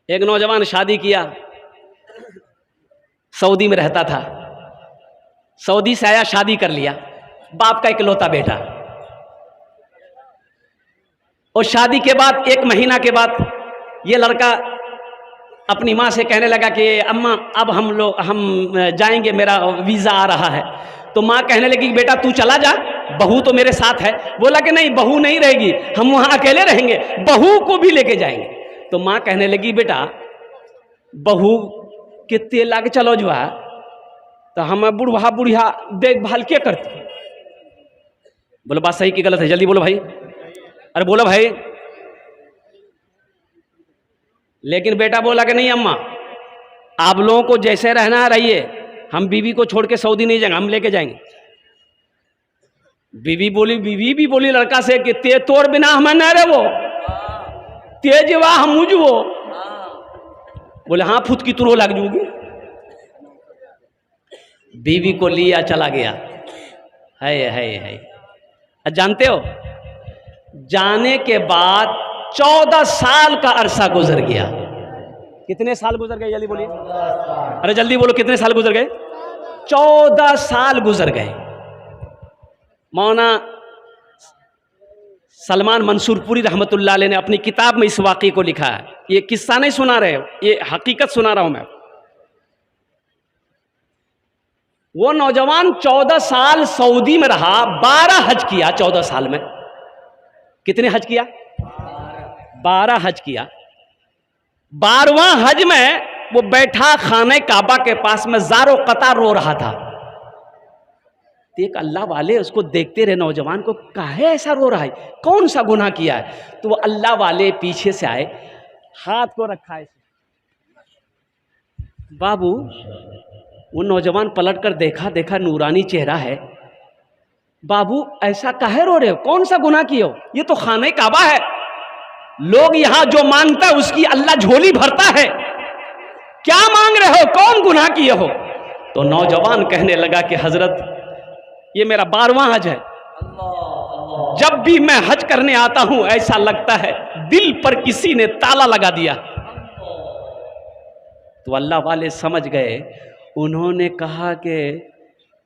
एक नौजवान शादी किया, सऊदी में रहता था, सऊदी से आया, शादी कर लिया, बाप का इकलौता बेटा। और शादी के बाद 1 महीना के बाद ये लड़का अपनी माँ से कहने लगा कि अम्मा अब हम जाएंगे, मेरा वीज़ा आ रहा है। तो माँ कहने लगी बेटा तू चला जा, बहू तो मेरे साथ है। बोला कि नहीं, बहू नहीं रहेगी, हम वहाँ अकेले रहेंगे, बहू को भी लेके जाएंगे। तो माँ कहने लगी बेटा बहू कितने लाके चलो जो है, तो हम बुढ़वा बुढ़िया देखभाल क्या करती। बोलो बात सही कि गलत है, जल्दी बोलो भाई, अरे बोलो भाई। लेकिन बेटा बोला कि नहीं अम्मा, आप लोगों को जैसे रहना है रहिए, हम बीवी को छोड़ के सऊदी नहीं जाएंगे, हम लेके जाएंगे। बीवी भी बोली लड़का से कि ते तोड़ बिना हमें न रहे वो तेजवा हम मुझो। बोले हाँ फुत की तुरो लग जूगी। बीवी को लिया चला गया। है जानते हो, जाने के बाद 14 साल का अरसा गुजर गया। कितने साल गुजर गए जल्दी बोलिए, अरे जल्दी बोलो कितने साल गुजर गए? 14 साल गुजर गए। मौलाना सलमान मंसूरपुरी रहमतुल्लाह अलैह ने अपनी किताब में इस वाक़े को लिखा है। ये किस्सा नहीं सुना रहे हो, ये हकीकत सुना रहा हूं मैं। वो नौजवान 14 साल सऊदी में रहा, 12 हज किया 14 साल में। कितने हज किया? 12 हज किया। 12वां हज में वो बैठा खाने काबा के पास में ज़ारो कतार रो रहा था। एक अल्लाह वाले उसको देखते रहे, नौजवान को, काहे ऐसा रो रहा है, कौन सा गुनाह किया है? तो वो अल्लाह वाले पीछे से आए, हाथ को रखा है। बाबू वो नौजवान पलट कर देखा नूरानी चेहरा है। बाबू ऐसा काहे रो रहे हो, कौन सा गुनाह किए हो? ये तो खाने काबा है, लोग यहां जो मांगता है उसकी अल्लाह झोली भरता है, क्या मांग रहे हो, कौन गुनाह किए हो? तो नौजवान कहने लगा कि हजरत ये मेरा 12वां हज है, जब भी मैं हज करने आता हूं ऐसा लगता है दिल पर किसी ने ताला लगा दिया। तो अल्लाह वाले समझ गए, उन्होंने कहा कि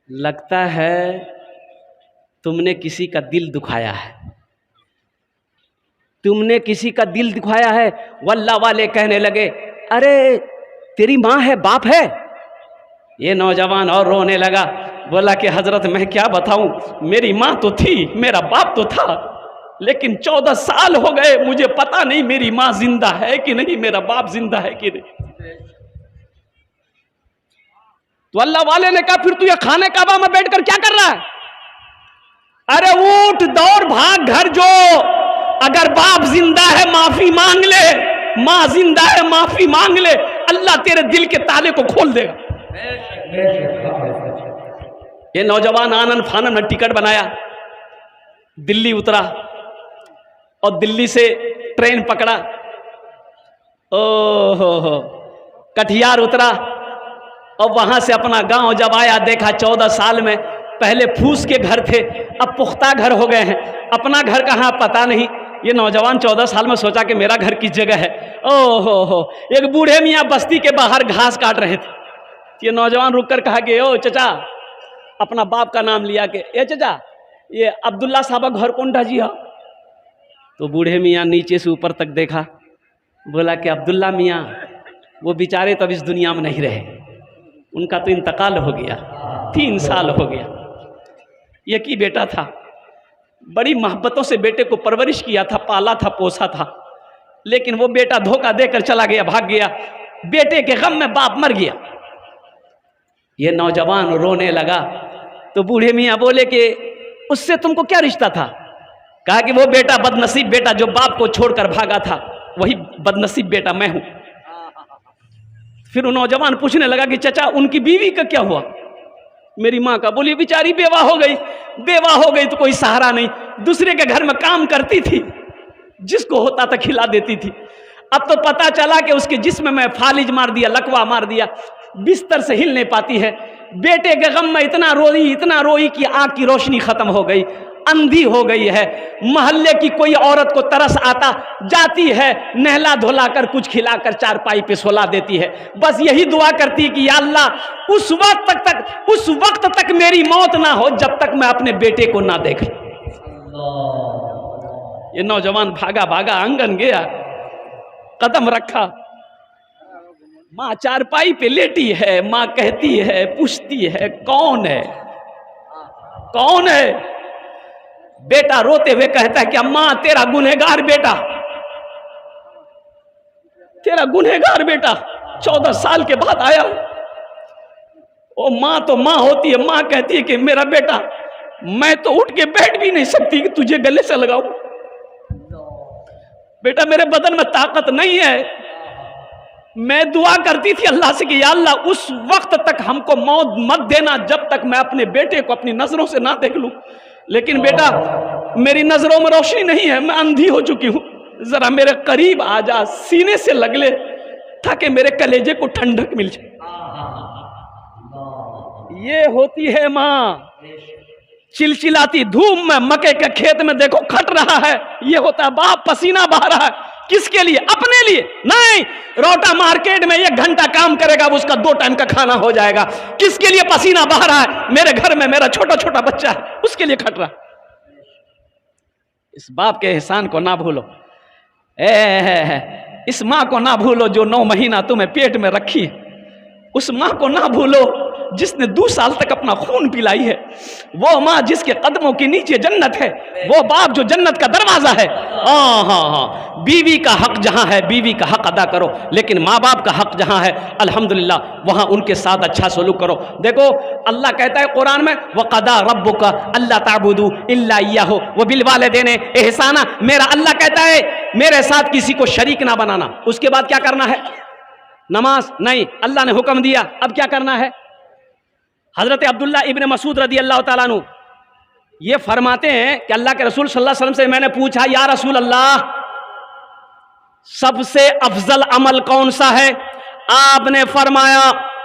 लगता है तुमने किसी का दिल दुखाया है, तुमने किसी का दिल दुखाया है। वल्लाह वाले कहने लगे अरे तेरी माँ है, बाप है? ये नौजवान और रोने लगा, बोला कि हजरत मैं क्या बताऊं, मेरी माँ तो थी, मेरा बाप तो था, लेकिन 14 साल हो गए, मुझे पता नहीं मेरी माँ जिंदा है कि नहीं, मेरा बाप जिंदा है कि नहीं। तो अल्लाह वाले ने कहा फिर तू ये खाने काबा में बैठकर क्या कर रहा है? अरे उठ दौड़ भाग घर जो, अगर बाप जिंदा है माफी मांग ले, माँ जिंदा है माफी मांग ले, अल्लाह तेरे दिल के ताले को खोल देगा। ये नौजवान आनन फानन में टिकट बनाया, दिल्ली उतरा और दिल्ली से ट्रेन पकड़ा, ओहो कटिहार उतरा और वहां से अपना गांव जब आया, देखा 14 साल में पहले फूस के घर थे, अब पुख्ता घर हो गए हैं, अपना घर कहाँ पता नहीं। ये नौजवान 14 साल में सोचा कि मेरा घर किस जगह है। ओहो एक बूढ़े मियाँ बस्ती के बाहर घास काट रहे थे। ये नौजवान रुक कर कहा कि ओ चचा, अपना बाप का नाम लिया कि ए चचा ये अब्दुल्ला साहब घर कौन था जी? हाँ। तो बूढ़े मियाँ नीचे से ऊपर तक देखा, बोला कि अब्दुल्ला मियाँ वो बेचारे तब इस दुनिया में नहीं रहे, उनका तो इंतकाल हो गया, 3 साल हो गया। ये की बेटा था, बड़ी मोहब्बतों से बेटे को परवरिश किया था, पाला था, पोसा था, लेकिन वो बेटा धोखा देकर चला गया, भाग गया, बेटे के गम में बाप मर गया। ये नौजवान रोने लगा तो बूढ़े मियाँ बोले कि उससे तुमको क्या रिश्ता था? कहा कि वो बेटा बदनसीब बेटा जो बाप को छोड़कर भागा था, वही बदनसीब बेटा मैं हूं। फिर वो नौजवान पूछने लगा कि चचा उनकी बीवी का क्या हुआ? मेरी माँ का। बोली बेचारी बेवा हो गई, बेवा हो गई तो कोई सहारा नहीं, दूसरे के घर में काम करती थी, जिसको होता था खिला देती थी। अब तो पता चला कि उसके जिस्म में फालिज मार दिया, लकवा मार दिया, बिस्तर से हिल नहीं पाती है। बेटे के गम में इतना रोई कि आँख की रोशनी खत्म हो गई। अंधी हो गई है। मोहल्ले की कोई औरत को तरस आता, जाती है नहला धुलाकर कुछ खिलाकर चारपाई पे सोला देती है, बस यही दुआ करती है कि या अल्लाह उस वक्त तक मेरी मौत ना हो जब तक मैं अपने बेटे को ना देख लूं। ये नौजवान भागा भागा आंगन गया, कदम रखा, मां चारपाई पे लेटी है, मां कहती है, पूछती है कौन है, कौन है? बेटा रोते हुए कहता है कि अम्मा तेरा गुनहगार बेटा, तेरा गुनहगार बेटा 14 साल के बाद आया। ओ मां तो मां होती है, मां कहती है कि मेरा बेटा, मैं तो उठ के बैठ भी नहीं सकती कि तुझे गले से लगाऊं। बेटा मेरे बदन में ताकत नहीं है। मैं दुआ करती थी अल्लाह से कि या अल्लाह उस वक्त तक हमको मौत मत देना जब तक मैं अपने बेटे को अपनी नजरों से ना देख लूं। लेकिन बेटा मेरी नजरों में रोशनी नहीं है, मैं अंधी हो चुकी हूं, जरा मेरे करीब आ जा, सीने से लग ले ताकि मेरे कलेजे को ठंडक मिल जाए। ये होती है मां। चिलचिलाती धूप में मक्के के खेत में देखो खट रहा है, ये होता है बाप पसीना बहा रहा है। किसके लिए? अपने लिए नहीं। रोटा मार्केट में 1 घंटा काम करेगा, उसका 2 टाइम का खाना हो जाएगा। किसके लिए पसीना बहा रहा है? मेरे घर में मेरा छोटा छोटा बच्चा है, उसके लिए खट रहा। इस बाप के एहसान को ना भूलो, इस मां को ना भूलो जो 9 महीना तुम्हें पेट में रखी है। उस मां को ना भूलो जिसने 2 साल तक अपना खून पिलाई है। वो माँ जिसके कदमों के नीचे जन्नत है, वो बाप जो जन्नत का दरवाजा है। हाँ, बीवी का हक जहाँ है बीवी का हक अदा करो, लेकिन माँ बाप का हक जहाँ है अल्हम्दुलिल्लाह वहाँ उनके साथ अच्छा सलूक करो। देखो अल्लाह कहता है कुरान में, वक़दा रब्बुका अल्ला ताबुदू इल्ला इय्याहु व बिल वालिदैनि इहसाना। मेरा अल्लाह कहता है मेरे साथ किसी को शरीक ना बनाना। उसके बाद क्या करना है? नमाज नहीं, अल्लाह ने हुक्म दिया, अब क्या करना है? हजरत अब्दुल्ला इब्न मसूद रदी अल्लाह ताला अन्हु ये फरमाते हैं कि अल्लाह के रसूल सल्लल्लाहु अलैहि वसल्लम से मैंने पूछा, या रसूल अल्लाह सबसे अफजल अमल कौन सा है? आपने फरमाया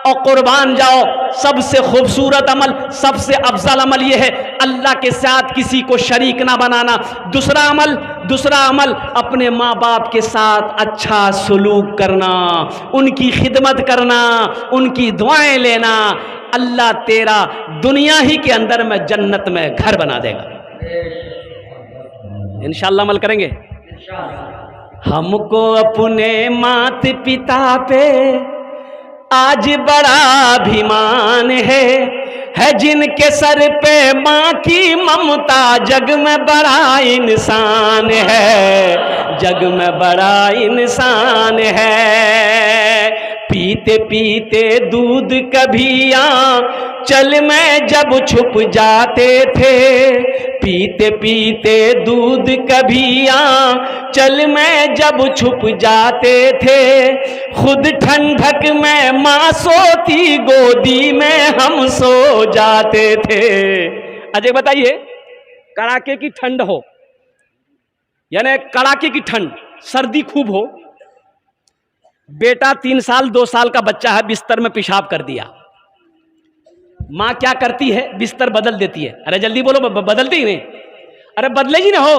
और कुर्बान जाओ, सबसे खूबसूरत अमल, सबसे अफजल अमल यह है अल्लाह के साथ किसी को शरीक ना बनाना। दूसरा अमल अपने माँ बाप के साथ अच्छा सलूक करना, उनकी खिदमत करना, उनकी दुआएं लेना। अल्लाह तेरा दुनिया ही के अंदर में जन्नत में घर बना देगा। इंशाअल्लाह अमल करेंगे। हमको अपने मात पिता पे आज बड़ा अभिमान है जिनके सर पे माँ की ममता, जग में बड़ा इंसान है, जग में बड़ा इंसान है। पीते पीते दूध कभी चल में जब छुप जाते थे, पीते पीते दूध कभी चल में जब छुप जाते थे, खुद ठंडक में माँ सोती गोदी में हम सो जाते थे। अजय बताइए, कड़ाके की ठंड हो, यानी कड़ाके की ठंड, सर्दी खूब हो, बेटा 3 साल 2 साल का बच्चा है, बिस्तर में पेशाब कर दिया, मां क्या करती है? बिस्तर बदल देती है। अरे जल्दी बोलो, बदलती ही नहीं? अरे बदलेगी ना हो।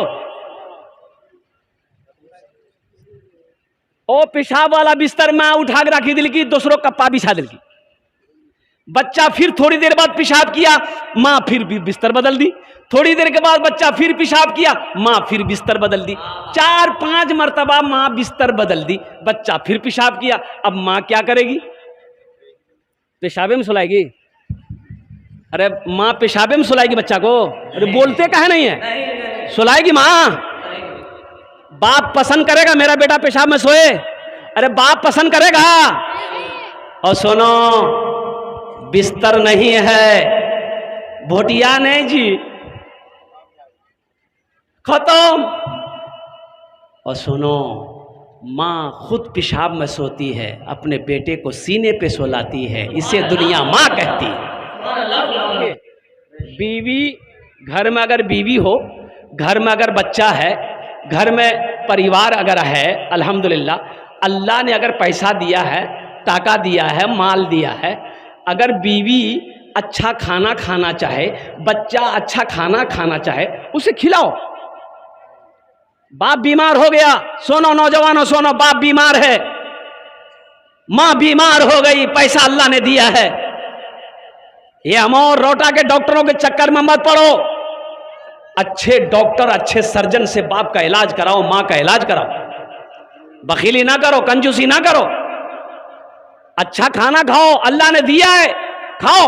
ओ पेशाब वाला बिस्तर में उठा के रखी दिल की, दूसरों कप्पा बिछा दिल की। बच्चा फिर थोड़ी देर बाद पेशाब किया, मां फिर बिस्तर बदल दी। थोड़ी देर के बाद बच्चा फिर पेशाब किया, मां फिर बिस्तर बदल दी। 4-5 मरतबा मां बिस्तर बदल दी, बच्चा फिर पेशाब किया। अब मां क्या करेगी? पेशाबे में सुलाएगी? अरे मां पेशाबे में सुलाएगी बच्चा को? अरे बोलते काहे नहीं है? सुलाएगी मां। बाप पसंद करेगा मेरा बेटा पेशाब में सोए? अरे बाप पसंद करेगा? और सुनो, बिस्तर नहीं है, भोटिया नहीं जी, खत्म। और सुनो, माँ खुद पेशाब में सोती है, अपने बेटे को सीने पे सोलाती है, इसे दुनिया माँ कहती है। बीवी, घर में अगर बीवी हो, घर में अगर बच्चा है, घर में परिवार अगर है, अल्हम्दुलिल्लाह अल्लाह ने अगर पैसा दिया है, टाका दिया है, माल दिया है, अगर बीवी अच्छा खाना खाना चाहे, बच्चा अच्छा खाना खाना चाहे, उसे खिलाओ। बाप बीमार हो गया, सुनो नौजवानों सुनो, बाप बीमार है, मां बीमार हो गई, पैसा अल्लाह ने दिया है, ये अमौर रोटा के डॉक्टरों के चक्कर में मत पड़ो। अच्छे डॉक्टर अच्छे सर्जन से बाप का इलाज कराओ, मां का इलाज कराओ। बखीली ना करो, कंजूसी ना करो, अच्छा खाना खाओ, अल्लाह ने दिया है, खाओ।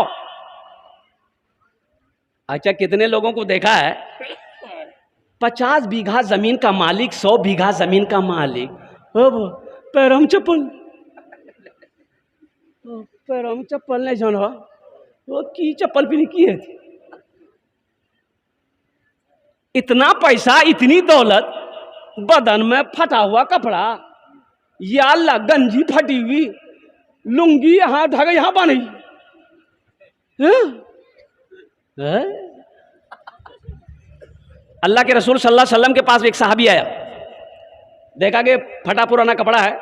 अच्छा, कितने लोगों को देखा है 50 बीघा जमीन का मालिक, 100 बीघा जमीन का मालिक, अब पैरम चप्पल, पैरम चप्पल नहीं जानो, वो की चप्पल भी नहीं की है। इतना पैसा, इतनी दौलत, बदन में फटा हुआ कपड़ा, या अल्लाह गंजी फटी हुई, लुंगी यहां ढक यहां बनी, अल्लाह के रसूल सल्लल्लाहु अलैहि वसल्लम के पास एक सहाबी आया, देखा कि फटा पुराना कपड़ा है।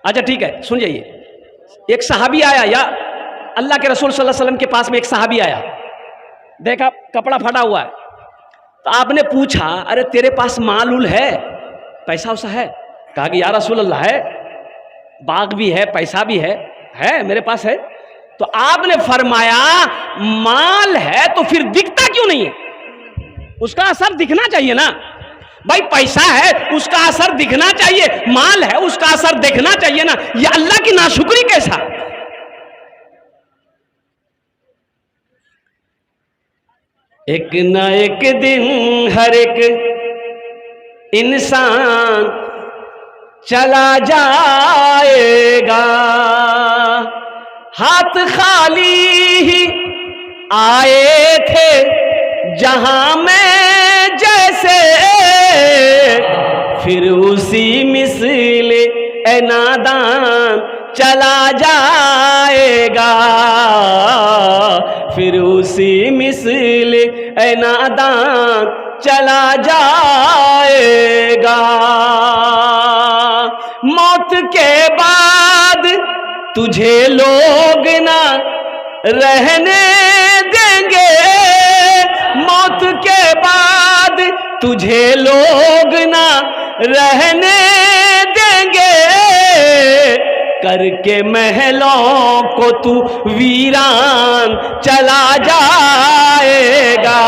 अच्छा ठीक है, सुन जाइए, एक सहाबी आया, या अल्लाह के रसूल सल्लल्लाहु अलैहि वसल्लम के पास में एक सहाबी आया, देखा कपड़ा फटा हुआ है, तो आपने पूछा, अरे तेरे पास माल उल है, पैसा उसा है? कहा कि या रसूल अल्लाह है, बाग भी है, पैसा भी है मेरे पास है। तो आपने फरमाया माल है तो फिर दिखता क्यों नहीं है? उसका असर दिखना चाहिए ना भाई, पैसा है उसका असर दिखना चाहिए, माल है उसका असर दिखना चाहिए ना। ये अल्लाह की नाशुक्री कैसा? एक न एक दिन हर एक इंसान चला जाएगा, हाथ खाली ही आए थे जहां में जैसे, फिर उसी मिसल ए नादान चला जाएगा, फिर उसी मिसल ए नादान चला जाएगा। मौत के बाद तुझे लोग ना रहने देंगे, मौत के बाद तुझे लोग ना रहने देंगे, करके महलों को तू वीरान चला जाएगा।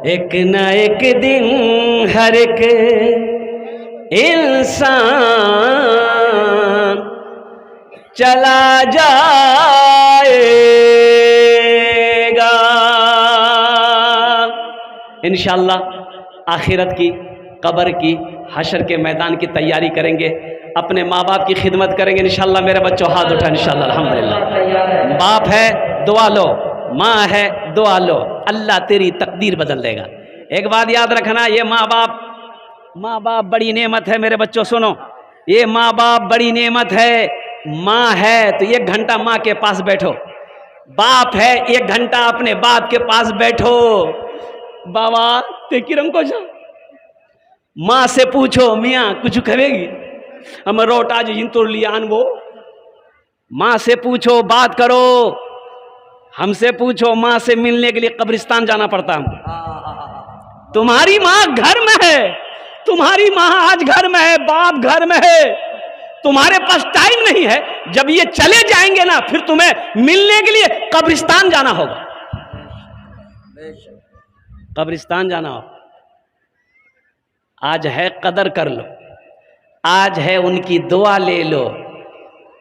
एक न एक दिन हर एक इंसान चला जाएगा। इंशाअल्लाह आखिरत की, कब्र की, हशर के मैदान की तैयारी करेंगे, अपने माँ बाप की खिदमत करेंगे इंशाअल्लाह। मेरे बच्चों हाथ उठा इंशाअल्लाह, अल्हम्दुलिल्लाह। बाप है दुआ लो, माँ है दुआ लो, अल्लाह तेरी तकदीर बदल देगा। एक बात याद रखना, ये माँ बाप बड़ी नेमत है। मेरे बच्चों सुनो, ये माँ बाप बड़ी नेमत है। माँ है तो 1 घंटा माँ के पास बैठो, बाप है 1 घंटा अपने बाप के पास बैठो। बाबा ते किरम को जा, माँ से पूछो मियाँ कुछ करेगी, हम रोटा जो इंतुर लियान वो, माँ से पूछो, बात करो। हमसे पूछो, माँ से मिलने के लिए कब्रिस्तान जाना पड़ता हमको। तुम्हारी माँ घर में है, तुम्हारी माँ आज घर में है, बाप घर में है, तुम्हारे पास टाइम नहीं है। जब ये चले जाएंगे ना, फिर तुम्हें मिलने के लिए कब्रिस्तान जाना होगा, कब्रिस्तान जाना होगा। आज है कदर कर लो, आज है उनकी दुआ ले लो।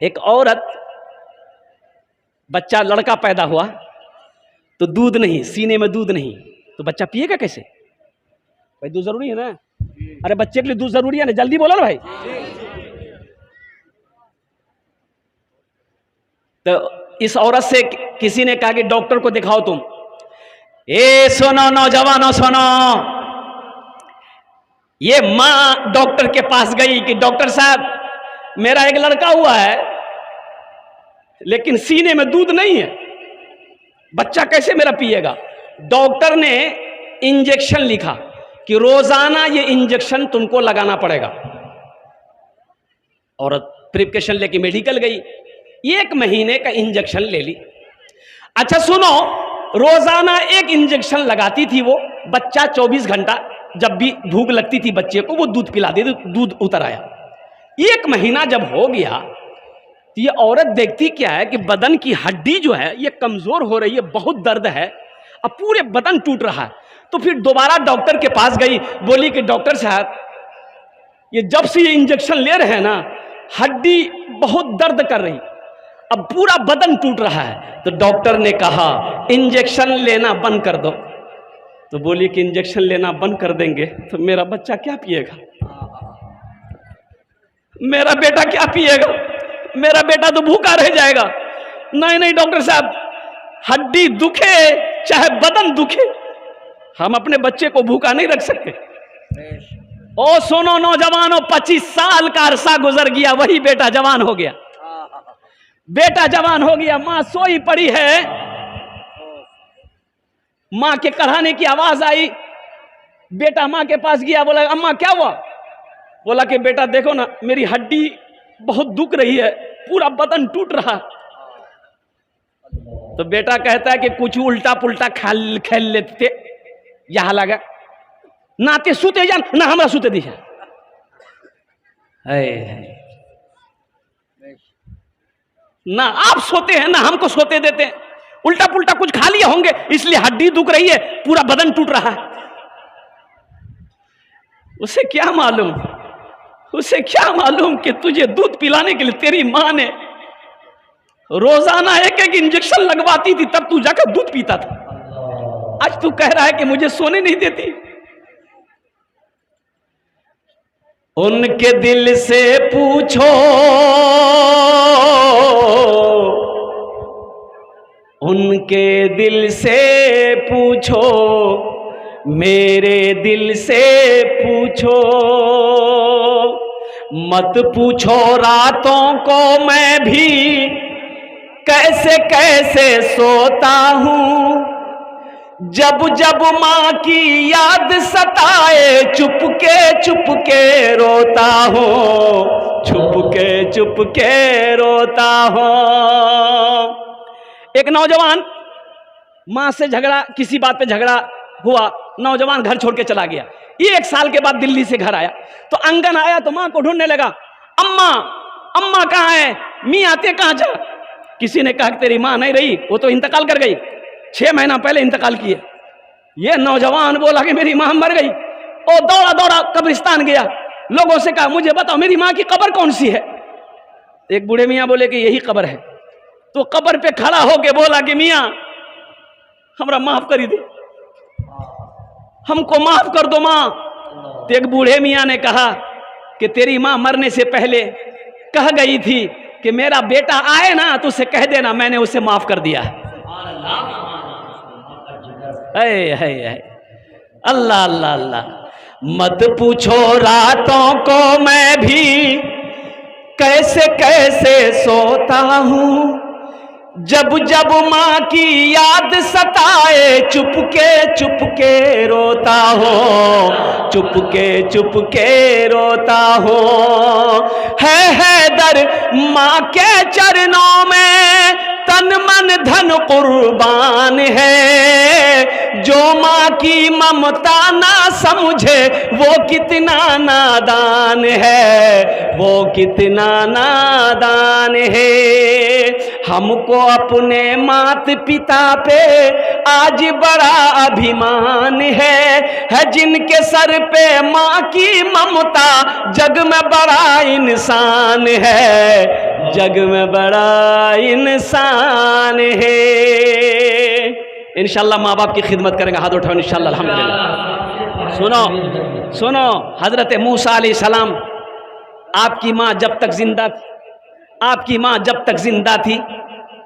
एक औरत, बच्चा लड़का पैदा हुआ तो दूध नहीं, सीने में दूध नहीं, तो बच्चा पिएगा कैसे भाई? दूध जरूरी है ना, अरे बच्चे के लिए दूध जरूरी है ना, जल्दी बोलो ना भाई। तो इस औरत से किसी ने कहा कि डॉक्टर को दिखाओ तुम। ए सुनो नौजवानों सुनो, ये मां डॉक्टर के पास गई कि डॉक्टर साहब मेरा एक लड़का हुआ है, लेकिन सीने में दूध नहीं है, बच्चा कैसे मेरा पिएगा? डॉक्टर ने इंजेक्शन लिखा कि रोजाना ये इंजेक्शन तुमको लगाना पड़ेगा। औरत प्रिस्क्रिप्शन लेके मेडिकल गई, 1 महीने का इंजेक्शन ले ली। अच्छा सुनो, रोजाना 1 इंजेक्शन लगाती थी वो, बच्चा 24 घंटा जब भी भूख लगती थी बच्चे को वो दूध पिला देती, दूध उतर आया। 1 महीना जब हो गया तो ये औरत देखती क्या है कि बदन की हड्डी जो है ये कमजोर हो रही है, बहुत दर्द है, अब पूरे बदन टूट रहा है। तो फिर दोबारा डॉक्टर के पास गई, बोली कि डॉक्टर साहब ये जब से ये इंजेक्शन ले रहे हैं ना हड्डी बहुत दर्द कर रही, अब पूरा बदन टूट रहा है। तो डॉक्टर ने कहा इंजेक्शन लेना बंद कर दो। तो बोली कि इंजेक्शन लेना बंद कर देंगे तो मेरा बच्चा क्या पिएगा, मेरा बेटा क्या पिएगा, मेरा बेटा तो भूखा रह जाएगा। नहीं नहीं डॉक्टर साहब, हड्डी दुखे चाहे बदन दुखे, हम अपने बच्चे को भूखा नहीं रख सकते। ओ सुनो नौजवानों, 25 साल का अरसा गुजर गया, वही बेटा जवान हो गया, बेटा जवान हो गया, मां सोई पड़ी है। मां के कराने की आवाज आई, बेटा मां के पास गया, बोला अम्मा क्या हुआ? बोला कि बेटा देखो ना मेरी हड्डी बहुत दुख रही है, पूरा बदन टूट रहा। तो बेटा कहता है कि कुछ उल्टा पुल्टा खेल लेते, यहां लगा नाते सूते जान ना हमरा सूते दी ना, आप सोते हैं ना हमको सोते देते हैं, उल्टा पुल्टा कुछ खा लिए होंगे इसलिए हड्डी दुख रही है, पूरा बदन टूट रहा है। उसे क्या मालूम, उसे क्या मालूम कि तुझे दूध पिलाने के लिए तेरी मां ने रोजाना 1-1 इंजेक्शन लगवाती थी, तब तू जाकर दूध पीता था। आज तू कह रहा है कि मुझे सोने नहीं देती। उनके दिल से पूछो, उनके दिल से पूछो, मेरे दिल से पूछो, मत पूछो रातों को मैं भी कैसे कैसे सोता हूँ, जब जब माँ की याद सताए चुपके चुपके रोता हूँ, चुपके रोता हूँ। एक नौजवान माँ से झगड़ा, किसी बात पे झगड़ा हुआ, नौजवान घर छोड़ के चला गया। 1 साल के बाद दिल्ली से घर आया तो आंगन आया तो माँ को ढूंढने लगा, अम्मा अम्मा कहाँ है, मियाँ आते कहाँ जा? किसी ने कहा तेरी माँ नहीं रही, वो तो इंतकाल कर गई, 6 महीना पहले इंतकाल किए। ये नौजवान बोला कि मेरी माँ मर गई, और दौड़ा दौड़ा कब्रिस्तान गया, लोगों से कहा मुझे बताओ मेरी माँ की कब्र कौन सी है? एक बूढ़े मियाँ बोले कि यही कब्र है। तो कब्र पे खड़ा होके बोला कि मियाँ हमरा माफ करी दे, हमको माफ कर दो माँ। तो एक बूढ़े मियाँ ने कहा कि तेरी माँ मरने से पहले कह गई थी कि मेरा बेटा आए ना तो उसे कह देना मैंने उसे माफ कर दिया। अल्लाह अल्लाह अल्लाह। मत पूछो रातों को मैं भी कैसे कैसे सोता हूँ, जब जब माँ की याद सताए चुपके चुपके रोता हो, चुपके रोता हो। है दर माँ के चरणों में तन मन धन कुर्बान है, जो माँ की ममता ना समझे वो कितना नादान है, वो कितना नादान है। हमको अपने मात पिता पे आज बड़ा अभिमान है जिनके सर पे माँ की ममता जग में बड़ा इंसान है, जग में बड़ा इंसान है। इंशाल्लाह माँ बाप की खिदमत करेंगे, हाथ उठाओ इंशाल्लाह अल्हम्दुलिल्लाह। सुनो सुनो, हजरत मूसा अलैहिस्सलाम, आपकी माँ जब तक जिंदा थी, आपकी माँ जब तक जिंदा थी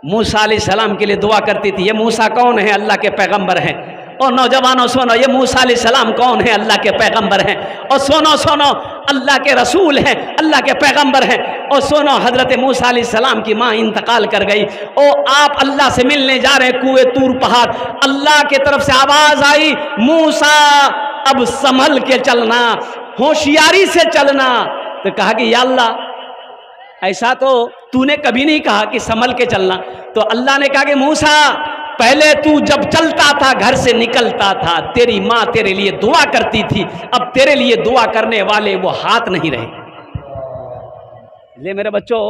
मूसा अलैहिस्सलाम के लिए दुआ करती थी। ये मूसा कौन है? अल्लाह के पैगंबर हैं। और नौजवानों सुनो, ये मूसा अलैहिस्सलाम कौन है? अल्लाह के पैगंबर हैं। और सुनो सुनो, अल्लाह के रसूल हैं, अल्लाह के पैगंबर हैं। और सुनो, हजरत मूसा अलैहिस्सलाम की माँ इंतकाल कर गई। और आप अल्लाह से मिलने जा रहे हैं कुएं तूर पहाड़, अल्लाह की तरफ से आवाज आई, मूसा अब संभल के चलना, होशियारी से चलना। तो कहा कि या अल्लाह, ऐसा तो तूने कभी नहीं कहा कि संभल के चलना। तो अल्लाह ने कहा कि मूसा, पहले तू जब चलता था, घर से निकलता था, तेरी माँ तेरे लिए दुआ करती थी, अब तेरे लिए दुआ करने वाले वो हाथ नहीं रहे। ये मेरे बच्चों,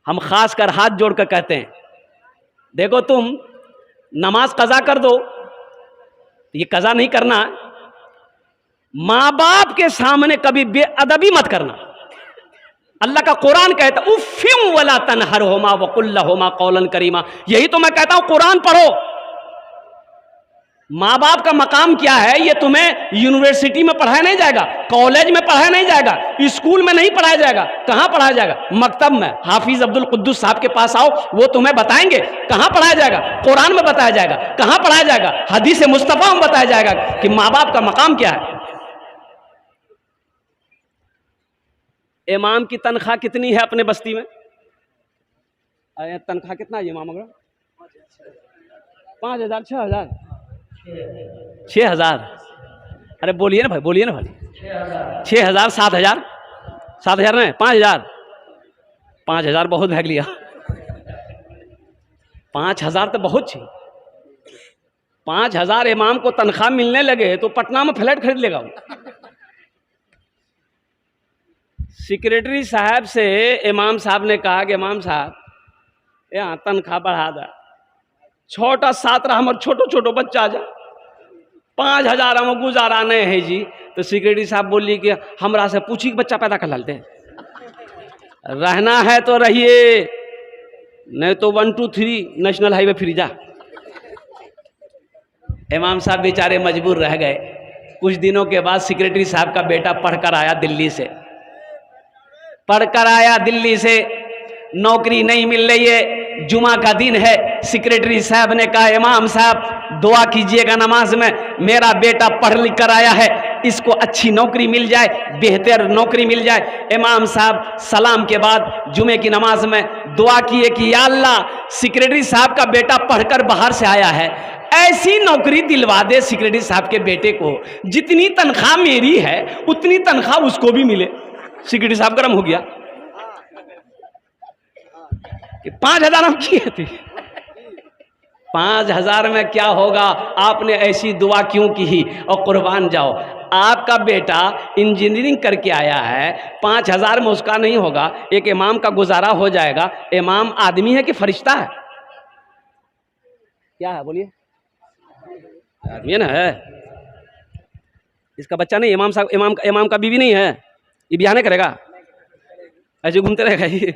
हम खास कर हाथ जोड़कर कहते हैं, देखो तुम नमाज कज़ा कर दो, ये कज़ा नहीं करना, माँ बाप के सामने कभी बेअदबी मत करना। अल्लाह का कुरान कहता है, उफ़्फिम वला तनहरहुमा वक़ुल लहुमा क़ौलन करीमा। यही तो मैं कहता हूं, कुरान पढ़ो। माँ बाप का मकाम क्या है, ये तुम्हें यूनिवर्सिटी में पढ़ाया नहीं जाएगा, कॉलेज में पढ़ाया नहीं जाएगा, स्कूल में नहीं पढ़ाया जाएगा। कहाँ पढ़ाया जाएगा? मकतब में। हाफिज अब्दुल कुद्दूस साहब के पास आओ, वो तुम्हें बताएंगे। कहाँ पढ़ाया जाएगा? कुरान में बताया जाएगा। कहाँ पढ़ाया जाएगा? हदीस मुस्तफ़ा में बताया जाएगा कि माँ बाप का मकाम क्या है। इमाम की तनख्वाह कितनी है अपने बस्ती में? तनख्वाह कितना है इमाम? अगर 5,000, 6,000, 6,000। अरे बोलिए ना भाई, बोलिए ना भाई। 6,000, 7,000, 7,000 नहीं, 5,000। 5,000 बहुत भाग लिया। 5,000 तो बहुत छी। 5,000 इमाम को तनख्वाह मिलने लगे तो पटना में फ्लैट खरीद लेगा। सेक्रेटरी साहब से इमाम साहब ने कहा कि इमाम साहब, यहाँ तनख्वाह बढ़ा दा, छोटा 7 हमर छोटो छोटो बच्चा जा, 5,000 हम गुजारा नहीं है जी। तो सेक्रेटरी साहब बोली कि हमरा से पूछी कि बच्चा पैदा कर लाते, रहना है तो रहिए, नहीं तो 1, 2, 3 नेशनल हाईवे फिर जा। इमाम साहब बेचारे मजबूर रह गए। कुछ दिनों के बाद सेक्रेटरी साहब का बेटा पढ़कर आया दिल्ली से, नौकरी नहीं मिल रही है। जुमा का दिन है, सेक्रेटरी साहब ने कहा, इमाम साहब दुआ कीजिएगा नमाज में, मेरा बेटा पढ़ लिख कर आया है, इसको अच्छी नौकरी मिल जाए, बेहतर नौकरी मिल जाए। इमाम साहब सलाम के बाद जुमे की नमाज में दुआ किए कि या अल्लाह, सेक्रेटरी साहब का बेटा पढ़कर बाहर से आया है, ऐसी नौकरी दिलवा दे सेक्रेटरी साहब के बेटे को, जितनी तनख्वाह मेरी है उतनी तनख्वाह उसको भी मिले। सेक्रेटरी साहब गर्म हो गया कि 5,000 हम किए थे। 5,000 में क्या होगा? आपने ऐसी दुआ क्यों की? और कुर्बान जाओ, आपका बेटा इंजीनियरिंग करके आया है, 5,000 में उसका नहीं होगा, एक इमाम का गुजारा हो जाएगा। इमाम आदमी है कि फरिश्ता है? क्या है बोलिए? आदमी ना है। इसका बच्चा नहीं, इमाम साहब, इमाम का बीवी नहीं है, ये ब्याह नहीं करेगा, ऐसे घूमते रहेगा ये।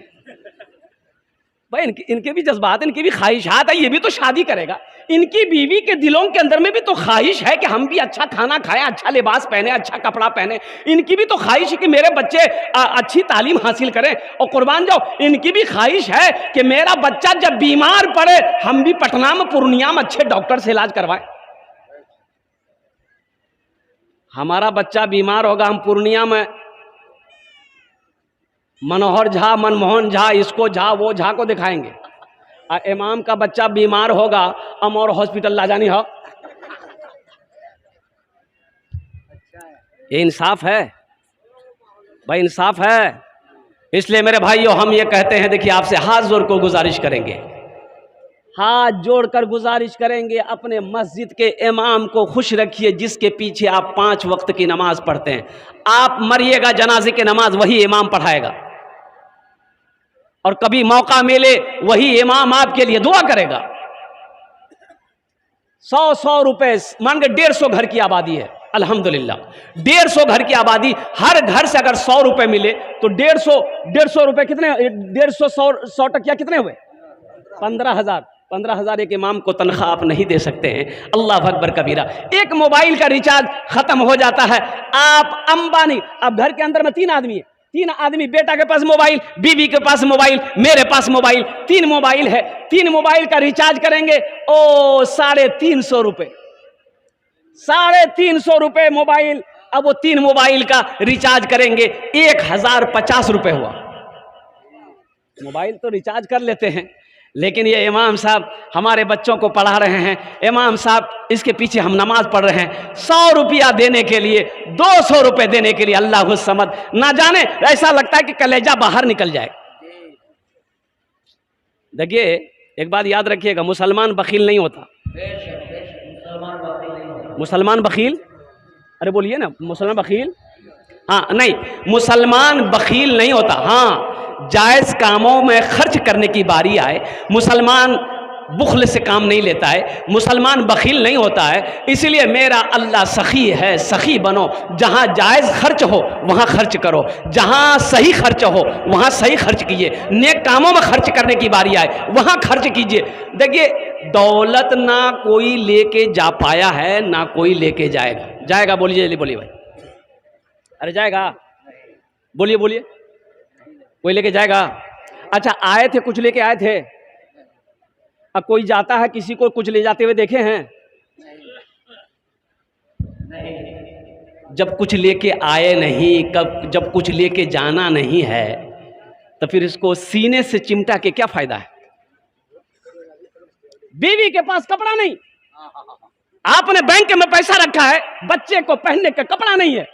भाई इनके भी जज्बात, इनकी भी ख्वाहिशात है, ये भी तो शादी करेगा। इनकी बीवी के दिलों के अंदर में भी तो ख्वाहिश है कि हम भी अच्छा खाना खाएं, अच्छा लिबास पहने, अच्छा कपड़ा पहने। इनकी भी तो ख्वाहिश है कि मेरे बच्चे अच्छी तालीम हासिल करें। और कुर्बान जाओ, इनकी भी ख्वाहिश है कि मेरा बच्चा जब बीमार पड़े, हम भी पटना में, पूर्णिया में अच्छे डॉक्टर से इलाज करवाएं। हमारा बच्चा बीमार होगा, हम पूर्णिया में मनोहर झा, मनमोहन झा, इसको झा, वो झा को दिखाएंगे। इमाम का बच्चा बीमार होगा, अमौर हॉस्पिटल लाजानी हो। ये इंसाफ है भाई, इंसाफ है। इसलिए मेरे भाइयों, हम ये कहते हैं, देखिए आपसे हाथ जोड़ को गुजारिश करेंगे, हाथ जोड़कर गुजारिश करेंगे, अपने मस्जिद के इमाम को खुश रखिए, जिसके पीछे आप 5 वक्त की नमाज पढ़ते हैं। आप मरिएगा, जनाजे की नमाज वही इमाम पढ़ाएगा, और कभी मौका मिले वही इमाम आपके लिए दुआ करेगा। 100 रुपए, मान के 150 घर की आबादी है, अल्हम्दुलिल्लाह 150 घर की आबादी, हर घर से अगर 100 रुपए मिले तो 150 रुपए कितने? 150, 100 टकिया कितने हुए? 15,000। 15,000 एक इमाम को तनख्वाह आप नहीं दे सकते हैं। अल्लाह अकबर कबीरा। एक मोबाइल का रिचार्ज खत्म हो जाता है, आप अंबानी, अब घर के अंदर में 3 आदमी है, 3 आदमी, बेटा के पास मोबाइल, बीवी के पास मोबाइल, मेरे पास मोबाइल, 3 मोबाइल है, 3 मोबाइल का रिचार्ज करेंगे, ओ 350 रुपए। ₹350 मोबाइल। अब वो 3 मोबाइल का रिचार्ज करेंगे, 1050 रुपए हुआ। मोबाइल तो रिचार्ज कर लेते हैं, लेकिन ये इमाम साहब हमारे बच्चों को पढ़ा रहे हैं, इमाम साहब इसके पीछे हम नमाज पढ़ रहे हैं, 100 रुपया देने के लिए, 200 रुपए देने के लिए, अल्लाह समद, ना जाने ऐसा लगता है कि कलेजा बाहर निकल जाए। देखिए एक बात याद रखिएगा, मुसलमान बखील नहीं होता। मुसलमान बखील, अरे बोलिए ना, मुसलमान बखील, हाँ नहीं, मुसलमान बखील नहीं होता। हाँ, जायज़ कामों में खर्च करने की बारी आए, मुसलमान बुखल से काम नहीं लेता है, मुसलमान बखील नहीं होता है। इसलिए मेरा अल्लाह सखी है, सखी बनो। जहाँ जायज़ खर्च हो वहाँ खर्च करो, जहाँ सही खर्च हो वहाँ सही खर्च कीजिए। नेक कामों में खर्च करने की बारी आए वहाँ खर्च कीजिए। देखिए दौलत ना कोई लेके जा पाया है, ना कोई लेके जाएगा। जाएगा बोलिए, जल्दी बोलिए भाई, अरे जाएगा, बोलिए बोलिए, कोई लेके जाएगा? अच्छा आए थे, कुछ लेके आए थे? अब कोई जाता है किसी को कुछ ले जाते हुए देखे हैं? जब कुछ लेके आए नहीं, कब जब कुछ लेके जाना नहीं है, तो फिर इसको सीने से चिमटा के क्या फायदा है? बीवी के पास कपड़ा नहीं, आपने बैंक में पैसा रखा है, बच्चे को पहनने का कपड़ा नहीं है,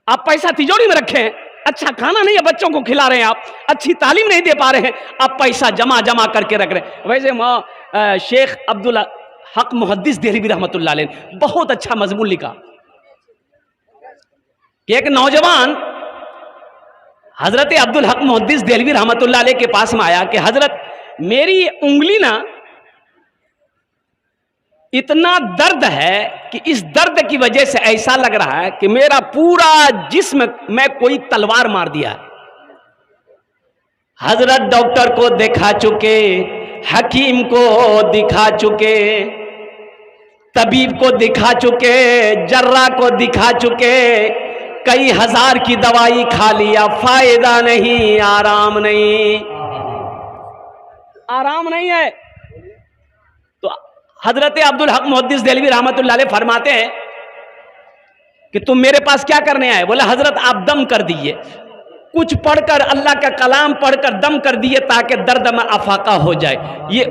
आप पैसा तिजोरी में रखे हैं, अच्छा खाना नहीं है बच्चों को खिला रहे हैं, आप अच्छी तालीम नहीं दे पा रहे हैं, आप पैसा जमा जमा करके रख रहे हैं। वैसे शेख अब्दुल हक मुहद्दिस देहलवी रहमतुल्लाह अलैह बहुत अच्छा मजमून लिखा कि एक नौजवान हजरत अब्दुल हक मुहद्दिस देहलवी रहमतुल्लाह अलैह के पास में आया कि हजरत मेरी उंगली ना इतना दर्द है कि इस दर्द की वजह से ऐसा लग रहा है कि मेरा पूरा जिस्म में कोई तलवार मार दिया। हजरत डॉक्टर को दिखा चुके, हकीम को दिखा चुके, तबीब को दिखा चुके, जर्रा को दिखा चुके, कई हजार की दवाई खा लिया, फायदा नहीं, आराम नहीं, आराम नहीं है। तो हजरत अब्दुल हक मुहद्दिस देहलवी रहमतुल्लाह अलैह फरमाते हैं कि तुम मेरे पास क्या करने आए? बोला हजरत आप दम कर दिए, कुछ पढ़कर, अल्लाह का कलाम पढ़कर दम कर दिए ताकि दर्द में अफाका हो जाए। ये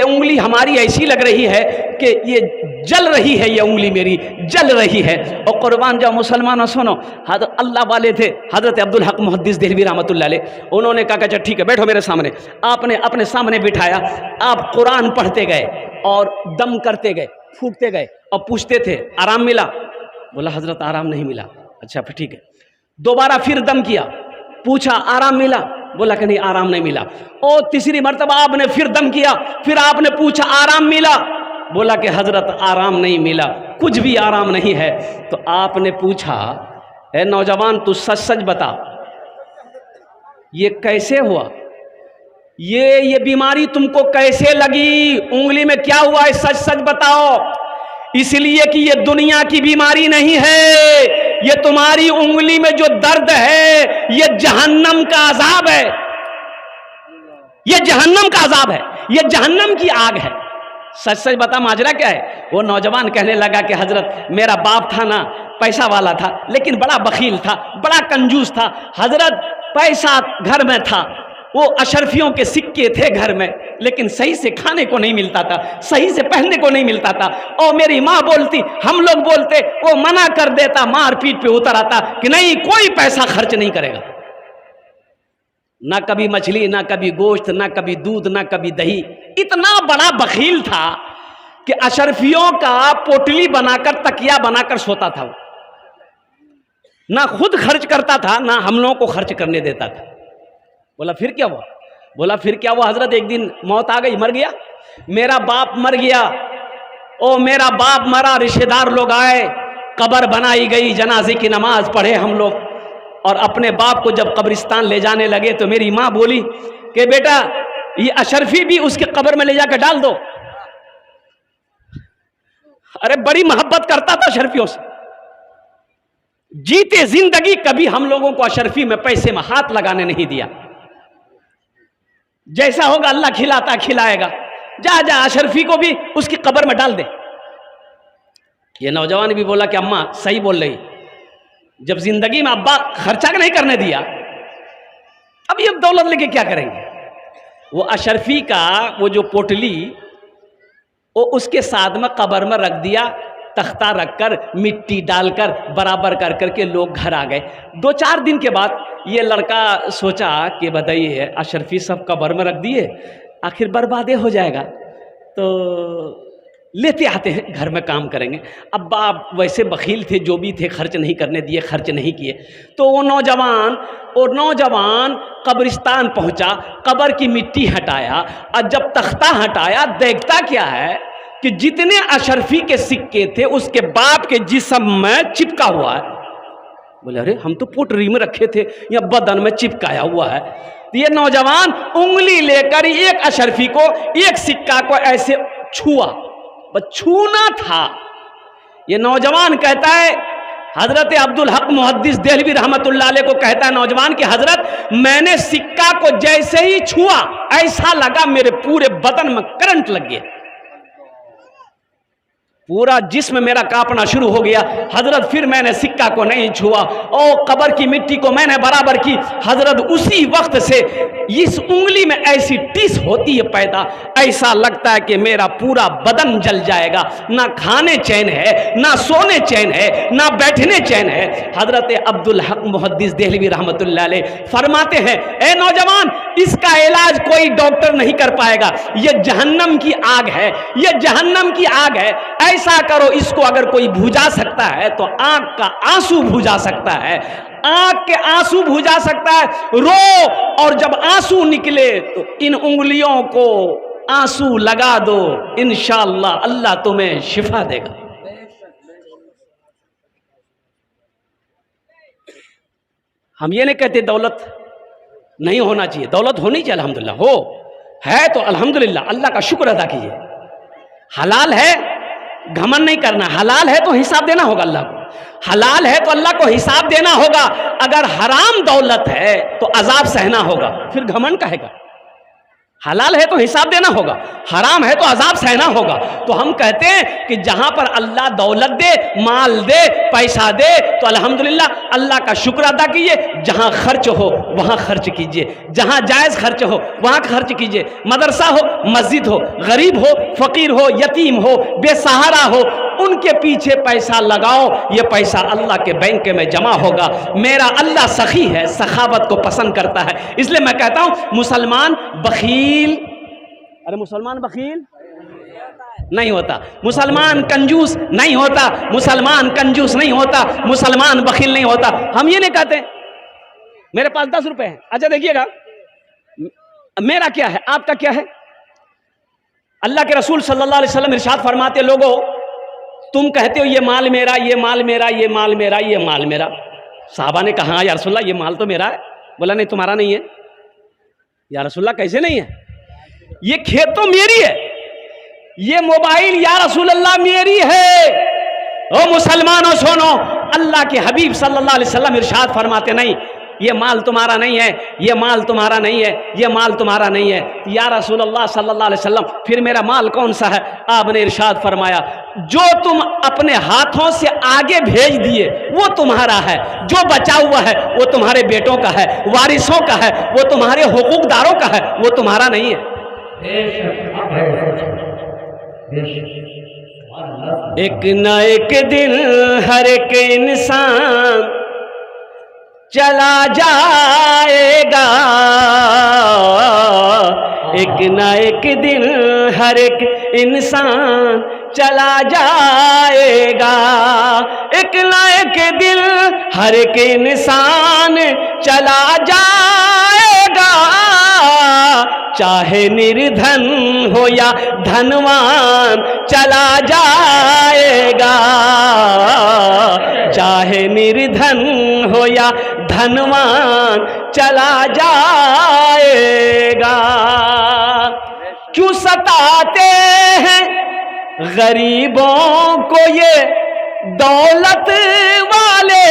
उंगली हमारी ऐसी लग रही है कि ये जल रही है, ये उंगली मेरी जल रही है। और कुर्बान जाओ मुसलमानों, सुनो, अल्लाह वाले थे हजरत अब्दुल हक मुहद्दिस देहलवी रहमतुल्लाह अलैह, उन्होंने कहा अच्छा ठीक है बैठो मेरे सामने। आपने अपने सामने बिठाया, आप कुरान पढ़ते गए और दम करते गए, फूकते गए और पूछते थे आराम मिला? बोला हजरत आराम नहीं मिला। अच्छा फिर ठीक है, दोबारा फिर दम किया, पूछा आराम मिला? बोला कि नहीं आराम नहीं मिला। और तीसरी मर्तबा आपने फिर दम किया, फिर आपने पूछा आराम मिला? बोला कि हजरत आराम नहीं मिला, कुछ भी आराम नहीं है। तो आपने पूछा ए नौजवान तू सच सच बता, ये कैसे हुआ, ये बीमारी तुमको कैसे लगी, उंगली में क्या हुआ है, सच सच बताओ। इसलिए कि ये दुनिया की बीमारी नहीं है, ये तुम्हारी उंगली में जो दर्द है ये जहन्नम का अजाब है, ये जहन्नम का अजाब है, ये जहन्नम की आग है। सच सच बता माजरा क्या है? वो नौजवान कहने लगा कि हजरत मेरा बाप था ना, पैसा वाला था, लेकिन बड़ा बखील था, बड़ा कंजूस था। हजरत पैसा घर में था, वो अशरफियों के सिक्के थे घर में, लेकिन सही से खाने को नहीं मिलता था, सही से पहनने को नहीं मिलता था। और मेरी माँ बोलती, हम लोग बोलते, वो मना कर देता, मार पीट पे उतर आता कि नहीं कोई पैसा खर्च नहीं करेगा, ना कभी मछली, ना कभी गोश्त, ना कभी दूध, ना कभी दही। इतना बड़ा बखील था कि अशरफियों का पोटली बनाकर, तकिया बनाकर सोता था। ना खुद खर्च करता था, ना हम लोगों को खर्च करने देता था। बोला फिर क्या हुआ? बोला फिर क्या हुआ हजरत, एक दिन मौत आ गई, मर गया, मेरा बाप मर गया। ओ मेरा बाप मरा, रिश्तेदार लोग आए, कब्र बनाई गई, जनाजे की नमाज पढ़े हम लोग, और अपने बाप को जब कब्रिस्तान ले जाने लगे तो मेरी माँ बोली कि बेटा ये अशरफी भी उसके कब्र में ले जाकर डाल दो। अरे बड़ी मोहब्बत करता था अशरफियों से, जीते जिंदगी कभी हम लोगों को अशरफी में पैसे में हाथ लगाने नहीं दिया। जैसा होगा अल्लाह खिलाता खिलाएगा, जा जा अशरफी को भी उसकी कब्र में डाल दे। ये नौजवान भी बोला कि अम्मा सही बोल रही, जब जिंदगी में अब्बा खर्चा नहीं करने दिया, अब ये दौलत लेके क्या करेंगे। वो अशरफी का वो जो पोटली वो उसके साथ में कब्र में रख दिया, तख्ता रखकर मिट्टी डालकर बराबर कर करके लोग घर आ गए। 2-4 दिन के बाद ये लड़का सोचा कि बताइए अशरफी सब कब्र में रख दिए, आखिर बर्बादे हो जाएगा, तो लेते आते हैं घर में काम करेंगे। अब्बा वैसे बखील थे, जो भी थे खर्च नहीं करने दिए, खर्च नहीं किए। तो वो नौजवान कब्रिस्तान पहुंचा, कब्र की मिट्टी हटाया, और जब तख्ता हटाया देखता क्या है कि जितने अशरफी के सिक्के थे उसके बाप के जिस्म में चिपका हुआ है। बोले अरे हम तो पोटरी में रखे थे, या बदन में चिपकाया हुआ है। तो ये नौजवान उंगली लेकर एक अशरफी को, एक सिक्का को ऐसे छुआ, बस छूना था। ये नौजवान कहता है, हजरत अब्दुल हक मुहद्दिस देहलवी रहमतुल्लाह अलैह को कहता है नौजवान कि हजरत मैंने सिक्का को जैसे ही छुआ ऐसा लगा मेरे पूरे बदन में करंट लग गया, पूरा जिस्म मेरा कांपना शुरू हो गया। हजरत फिर मैंने सिक्का को नहीं छुआ और कब्र की मिट्टी को मैंने बराबर की। हजरत उसी वक्त से इस उंगली में ऐसी टिस होती है पैदा, ऐसा लगता है कि मेरा पूरा बदन जल जाएगा, ना खाने चैन है, ना सोने चैन है, ना बैठने चैन है। हजरत अब्दुल हक मुहद्दिस देहलवी रहमतुल्लाह अलैह फरमाते हैं, ए नौजवान, इसका इलाज कोई डॉक्टर नहीं कर पाएगा, यह जहन्नम की आग है, यह जहन्नम की आग है। ऐसा करो, इसको अगर कोई बुझा सकता है तो आंख का आंसू बुझा सकता है, आंख के आंसू बुझा सकता है, रो और जब आंसू निकले तो इन उंगलियों को आंसू लगा दो, इंशाअल्लाह अल्लाह तुम्हें शिफा देगा। हम ये नहीं कहते दौलत नहीं होना चाहिए, दौलत होनी चाहिए, अल्हम्दुलिल्लाह हो है तो अल्हम्दुलिल्लाह अल्लाह का शुक्र अदा कीजिए। हलाल है घमंड नहीं करना, हलाल है तो हिसाब देना होगा अल्लाह को, हलाल है तो अल्लाह को हिसाब देना होगा। अगर हराम दौलत है तो अजाब सहना होगा, फिर घमंड कहेगा। हलाल है तो हिसाब देना होगा, हराम है तो अजाब सहना होगा। तो हम कहते हैं कि जहां पर अल्लाह दौलत दे, माल दे, पैसा दे तो अल्हम्दुलिल्लाह अल्लाह का शुक्र अदा कीजिए। जहां खर्च हो वहां खर्च कीजिए, जहां जायज़ खर्च हो वहां खर्च कीजिए। मदरसा हो, मस्जिद हो, गरीब हो, फकीर हो, यतीम हो, बेसहारा हो, उनके पीछे पैसा लगाओ, ये पैसा अल्लाह के बैंक में जमा होगा। मेरा अल्लाह सखी है, सखावत को पसंद करता है। इसलिए मैं कहता हूं मुसलमान बखील, अरे मुसलमान बखील नहीं होता, मुसलमान कंजूस नहीं होता, मुसलमान कंजूस नहीं होता, मुसलमान बखील नहीं होता। हम ये नहीं कहते मेरे पास 10 रुपए हैं। अच्छा देखिएगा मेरा क्या है, आपका क्या है। अल्लाह के रसूल सल्लल्लाहु अलैहि वसल्लम इरशाद फरमाते, लोगों तुम कहते हो ये माल मेरा, ये माल मेरा, ये माल मेरा, ये माल मेरा। साहबा ने कहा या रसूलल्लाह ये माल तो मेरा है। बोला नहीं तुम्हारा नहीं है। या रसूलल्लाह कैसे नहीं है, ये खेत तो मेरी है, ये मोबाइल या रसूलल्लाह मेरी है। ओ मुसलमानों सुनो, अल्लाह के हबीब सल्लल्लाहु अलैहि वसल्लम इरशाद फरमाते नहीं ये माल तुम्हारा नहीं है, ये माल तुम्हारा नहीं है, ये माल तुम्हारा नहीं है। या रसूलल्लाह सल्लल्लाहु अलैहि वसल्लम फिर मेरा माल कौन सा है। आपने इरशाद फरमाया जो तुम अपने हाथों से आगे भेज दिए वो तुम्हारा है, जो बचा हुआ है वो तुम्हारे बेटों का है, वारिसों का है, वो तुम्हारे हुकूकदारों का है, वो तुम्हारा नहीं है। एक न एक दिन हर एक इंसान चला जाएगा, एक न एक दिन हर एक इंसान चला जाएगा, एक न एक दिन हर एक इंसान चला जाएगा। चाहे निर्धन हो या धनवान चला जाएगा, चाहे निर्धन हो या धनवान चला जाएगा। क्यों सताते हैं गरीबों को ये दौलत वाले,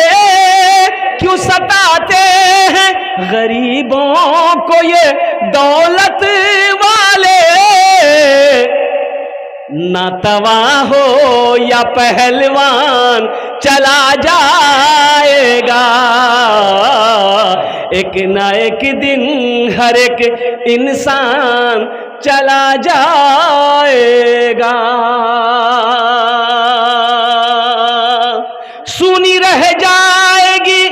क्यों सताते हैं गरीबों को ये दौलत वाले। ना तवा हो या पहलवान चला जाएगा, एक ना एक दिन हर एक इंसान चला जाएगा। सुनी रह जाएगी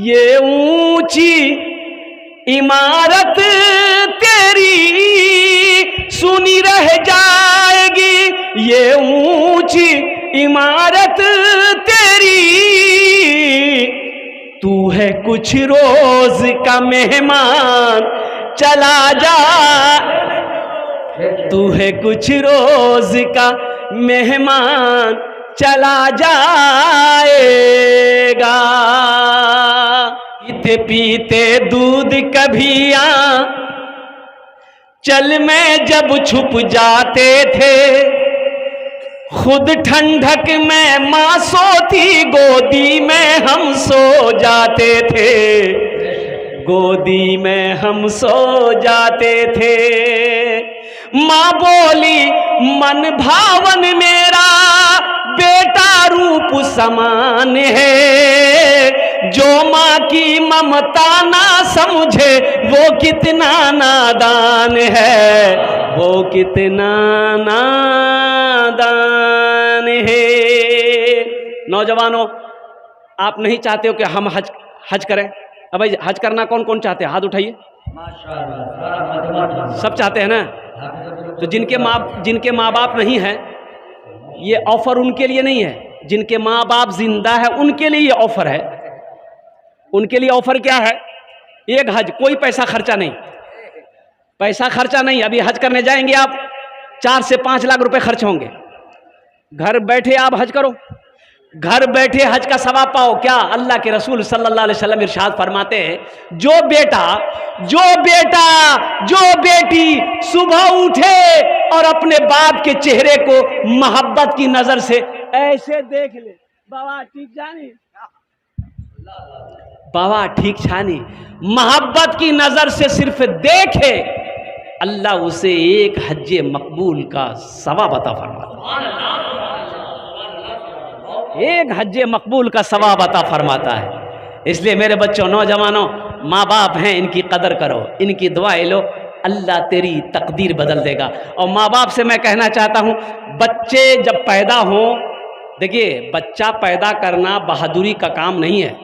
ये ऊंची इमारत तेरी, सुनी रह जाएगी ये ऊंची इमारत तेरी, तू है कुछ रोज का मेहमान चला जा, तू है कुछ रोज का मेहमान चला जाएगा। पीते पीते दूध कभी चल में जब छुप जाते थे, खुद ठंडक में मां सोती गोदी में हम सो जाते थे, गोदी में हम सो जाते थे। मां बोली मन भावन मेरा बेटा रूप समान है, जो मां की ममता ना समझे वो कितना नादान है, वो कितना नादान है। नौजवानों, आप नहीं चाहते हो कि हम हज करें? अब भाई हज करना कौन कौन चाहते हैं? हाथ उठाइए। सब चाहते हैं ना? तो जिनके माँ बाप नहीं है, ये ऑफर उनके लिए नहीं है। जिनके माँ बाप जिंदा है उनके लिए ये ऑफर है। उनके लिए ऑफर क्या है? एक हज, कोई पैसा खर्चा नहीं, पैसा खर्चा नहीं। अभी हज करने जाएंगे आप, 4 से 5 लाख रुपए खर्च होंगे। घर बैठे आप हज करो, घर बैठे हज का सवाब पाओ। क्या अल्लाह के रसूल सल्लल्लाहु अलैहि वसल्लम इरशाद फरमाते हैं, जो बेटी सुबह उठे और अपने बाप के चेहरे को मोहब्बत की नजर से ऐसे देख ले, बाबा ठीक जानी, बाबा ठीक छानी, मोहब्बत की नजर से सिर्फ देखे, अल्लाह उसे एक हज्जे मकबूल का सवाब अता फरमाता है। एक हज्जे मकबूल का सवाब अता फरमाता है। इसलिए मेरे बच्चों, नौजवानों, माँ बाप हैं, इनकी कदर करो, इनकी दुआएं लो, अल्लाह तेरी तकदीर बदल देगा। और माँ बाप से मैं कहना चाहता हूँ, बच्चे जब पैदा हों, देखिए बच्चा पैदा करना बहादुरी का काम नहीं है।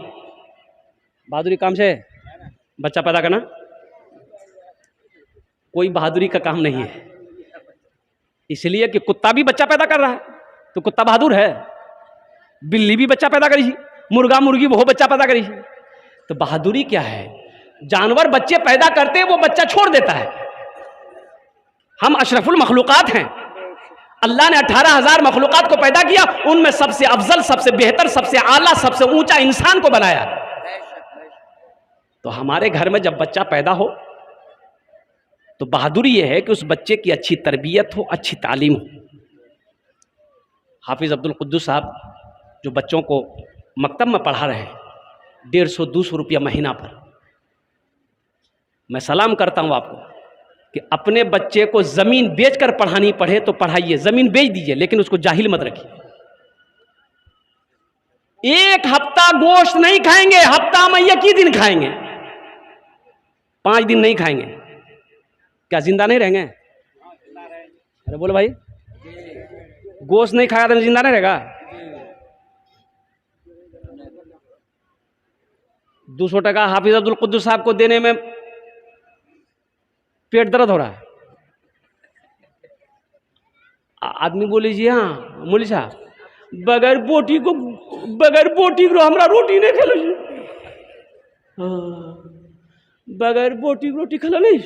बहादुरी काम से बच्चा पैदा करना कोई बहादुरी का काम नहीं है। इसलिए कि कुत्ता भी बच्चा पैदा कर रहा है तो कुत्ता बहादुर है, बिल्ली भी बच्चा पैदा करी, मुर्गा मुर्गी वो बच्चा पैदा करी। तो बहादुरी क्या है? जानवर बच्चे पैदा करते हैं, वो बच्चा छोड़ देता है। हम अशरफुल मखलूकात हैं। अल्लाह ने 18,000 मखलूकात को पैदा किया, उनमें सबसे अफजल, सबसे बेहतर, सबसे आला, सबसे ऊंचा इंसान को बनाया। तो हमारे घर में जब बच्चा पैदा हो तो बहादुरी यह है कि उस बच्चे की अच्छी तरबियत हो, अच्छी तालीम हो। हाफिज अब्दुल कुद्दूस साहब जो बच्चों को मकतब में पढ़ा रहे हैं, 150-200 रुपया महीना पर, मैं सलाम करता हूं आपको कि अपने बच्चे को ज़मीन बेचकर पढ़ानी पड़े तो पढ़ाइए, ज़मीन बेच दीजिए, लेकिन उसको जाहिल मत रखिए। एक हफ्ता गोश्त नहीं खाएंगे, हफ्ता में एक ही दिन खाएंगे, 5 दिन नहीं खाएंगे, क्या जिंदा नहीं रहेंगे? अरे बोलो भाई, गोश्त नहीं खाया तो जिंदा नहीं रहेगा? 200 टका हाफिज अब्दुल कुद्दूस साहब को देने में पेट दर्द हो रहा है। आदमी बोले जी हाँ मोली साहब, बगैर बोटी को हमरा रोटी नहीं खेलो, बगैर बोटी को रोटी खेलो नहीं।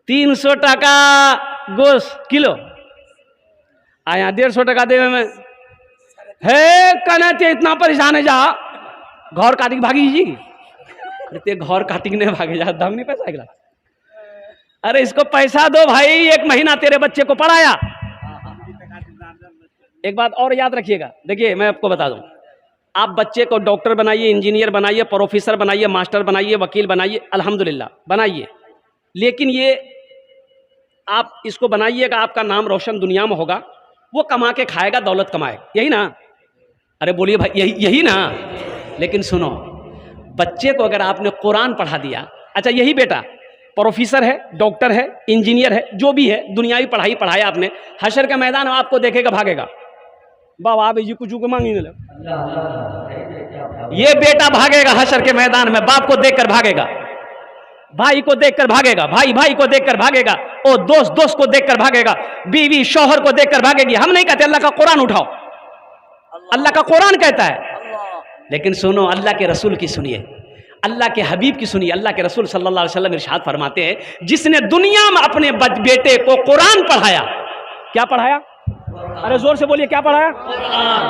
300 टका गोश्त किलो, आया 150 टका देवे में है कने इतना परेशान है, जा घर काटी भागी जी, ते घर काटी ने भागे जा, दम नहीं पैसा अगला। अरे इसको पैसा दो भाई, 1 महीना तेरे बच्चे को पढ़ाया। एक बात और याद रखिएगा, देखिए मैं आपको बता दूं, आप बच्चे को डॉक्टर बनाइए, इंजीनियर बनाइए, प्रोफेसर बनाइए, मास्टर बनाइए, वकील बनाइए, अल्हम्दुलिल्लाह बनाइए, लेकिन ये आप इसको बनाइएगा, आपका नाम रोशन दुनिया में होगा, वो कमा के खाएगा, दौलत कमाए, यही ना? अरे बोलिए भाई, यही ना? लेकिन सुनो, बच्चे को अगर आपने कुरान पढ़ा दिया, अच्छा यही बेटा प्रोफेसर है, डॉक्टर है, इंजीनियर है, जो भी है, दुनियावी पढ़ाई पढ़ाया आपने, हशर के मैदान में आपको देखेगा भागेगा, बाबा आप जी कुछ मांगी नहीं लग, ये बेटा भागेगा हशर के मैदान में, बाप को देखकर भागेगा, भाई को देखकर भागेगा, भाई को देखकर भागेगा, ओ दोस्त को देखकर भागेगा, बीवी शौहर को देखकर भागेगी। हम नहीं कहते अल्लाह का कुरान उठाओ, अल्लाह का कुरान कहता है, लेकिन सुनो अल्लाह के रसूल की सुनिए, अल्लाह के हबीब की सुनिए। अल्लाह के रसूल सल्लल्लाहु अलैहि वसल्लम इरशाद फरमाते हैं, जिसने दुनिया में अपने बेटे को कुरान पढ़ाया, क्या पढ़ाया? अरे जोर से बोलिए, क्या पढ़ाया?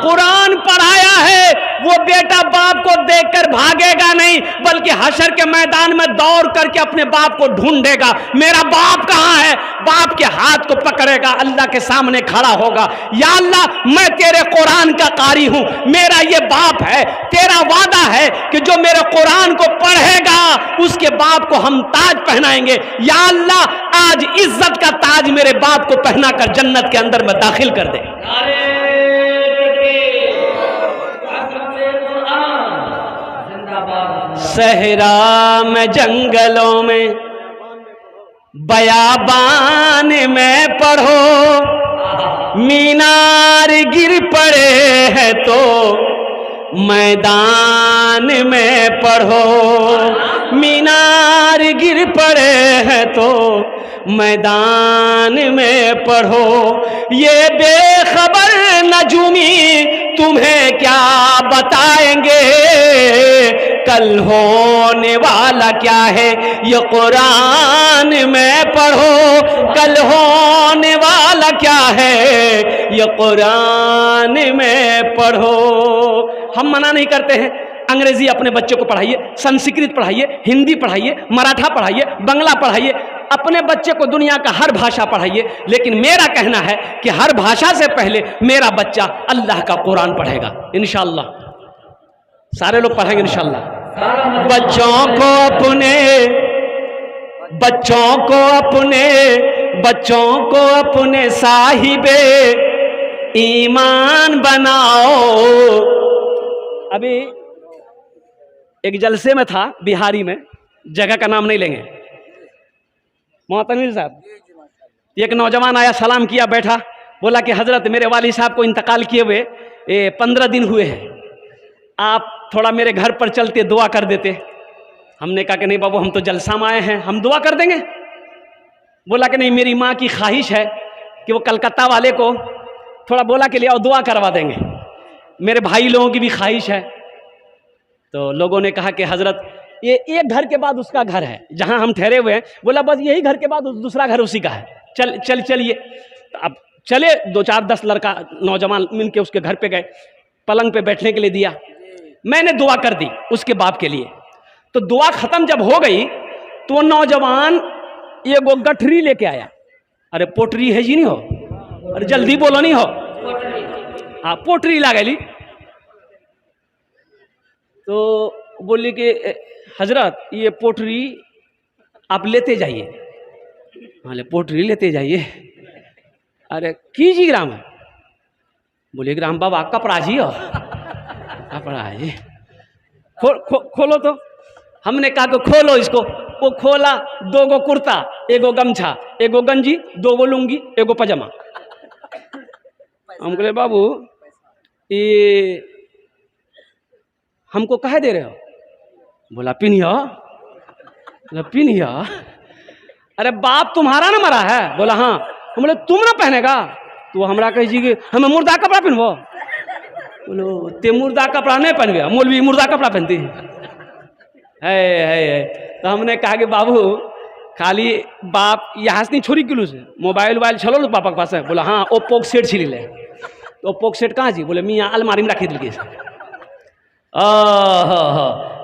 कुरान पढ़ाया है, वो बेटा बाप को देखकर भागेगा नहीं, बल्कि हशर के मैदान में दौड़ करके अपने बाप को ढूंढेगा, मेरा बाप कहां है? बाप के हाथ को पकड़ेगा, अल्लाह के सामने खड़ा होगा, या अल्लाह मैं तेरे कुरान का कारी हूं, मेरा ये बाप है, तेरा वादा है कि जो मेरे कुरान को पढ़ेगा उसके बाप को हम ताज पहनाएंगे, या अल्लाह आज इज्जत का ताज मेरे बाप को पहनाकर जन्नत के अंदर में दाखिल कर दे। सहरा में, जंगलों में, बयाबान में पढ़ो, मीनार गिर पड़े हैं तो मैदान में पढ़ो, मीनार गिर पड़े हैं तो मैदान में पढ़ो, ये बेखबर नजूमी तुम्हें क्या बताएंगे, कल होने वाला क्या है ये कुरान में पढ़ो, कल होने वाला क्या है ये कुरान में पढ़ो। हम मना नहीं करते हैं, अंग्रेजी अपने बच्चों को पढ़ाइए, संस्कृत पढ़ाइए, हिंदी पढ़ाइए, मराठा पढ़ाइए, बंगला पढ़ाइए, अपने बच्चे को दुनिया का हर भाषा पढ़ाइए, लेकिन मेरा कहना है कि हर भाषा से पहले मेरा बच्चा अल्लाह का कुरान पढ़ेगा इंशाअल्लाह। सारे लोग पढ़ेंगे इंशाअल्लाह। बच्चों को अपने साहिबे ईमान बनाओ। अभी एक जलसे में था बिहारी में, जगह का नाम नहीं लेंगे, मोहतमिर साहब, एक नौजवान आया, सलाम किया, बैठा, बोला कि हजरत मेरे वाली साहब को इंतकाल किए हुए 15 दिन हुए हैं, आप थोड़ा मेरे घर पर चलते दुआ कर देते। हमने कहा कि नहीं बाबू, हम तो जलसा में आए हैं, हम दुआ कर देंगे। बोला कि नहीं, मेरी माँ की ख्वाहिश है कि वो कलकत्ता वाले को थोड़ा बोला के लिए और दुआ करवा देंगे, मेरे भाई लोगों की भी ख्वाहिश है। तो लोगों ने कहा कि हजरत ये एक घर के बाद उसका घर है जहां हम ठहरे हुए हैं। बोला बस यही घर के बाद दूसरा घर उसी का है, चलिए। तो अब चले, 2-4-10 लड़का नौजवान मिलके उसके घर पे गए, पलंग पे बैठने के लिए दिया, मैंने दुआ कर दी उसके बाप के लिए। तो दुआ खत्म जब हो गई तो वो नौजवान ये वो गठरी लेके आया। अरे पोटरी है जी नहीं हो, अरे जल्दी बोलो नहीं हो, हाँ पोटरी ला गई। तो बोली कि हजरत ये पोटरी आप लेते जाइए। हाँ पोटरी लेते जाइए। अरे कीजिए ग्राम है, बोलिए ग्राम बाबा कपड़ा जी हो, कपड़ा है, खोलो। तो हमने कहा कि खोलो इसको। वो खोला, 2 गो कुर्ता, 1 गो गमछा, 1 गो गंजी, 2 गो लुंगी, 1 गो पजामा। हम बोले बाबू ये हमको कहे दे रहे हो? बोला पिनिया। अरे बाप तुम्हारा ना मरा है? बोला हाँ। हम बोले तुम ना पहनेगा? तो हमरा कही जी कि हमें मुर्दा कपड़ा पहनबो। बोलो ते मुर्दा कपड़ा नहीं पहन गया, मौलवी मुर्दा कपड़ा पहनती है। तो हमने कहा कि बाबू खाली बाप यहाँ से नहीं छोरी किलो से मोबाइल छलो लो पापा के पास है? बोला हाँ। ओप्पो के सेट छिली ले। तो ओप्पो के सेट कहाँ जी? बोले मियाँ अलमारी में रखी दिल।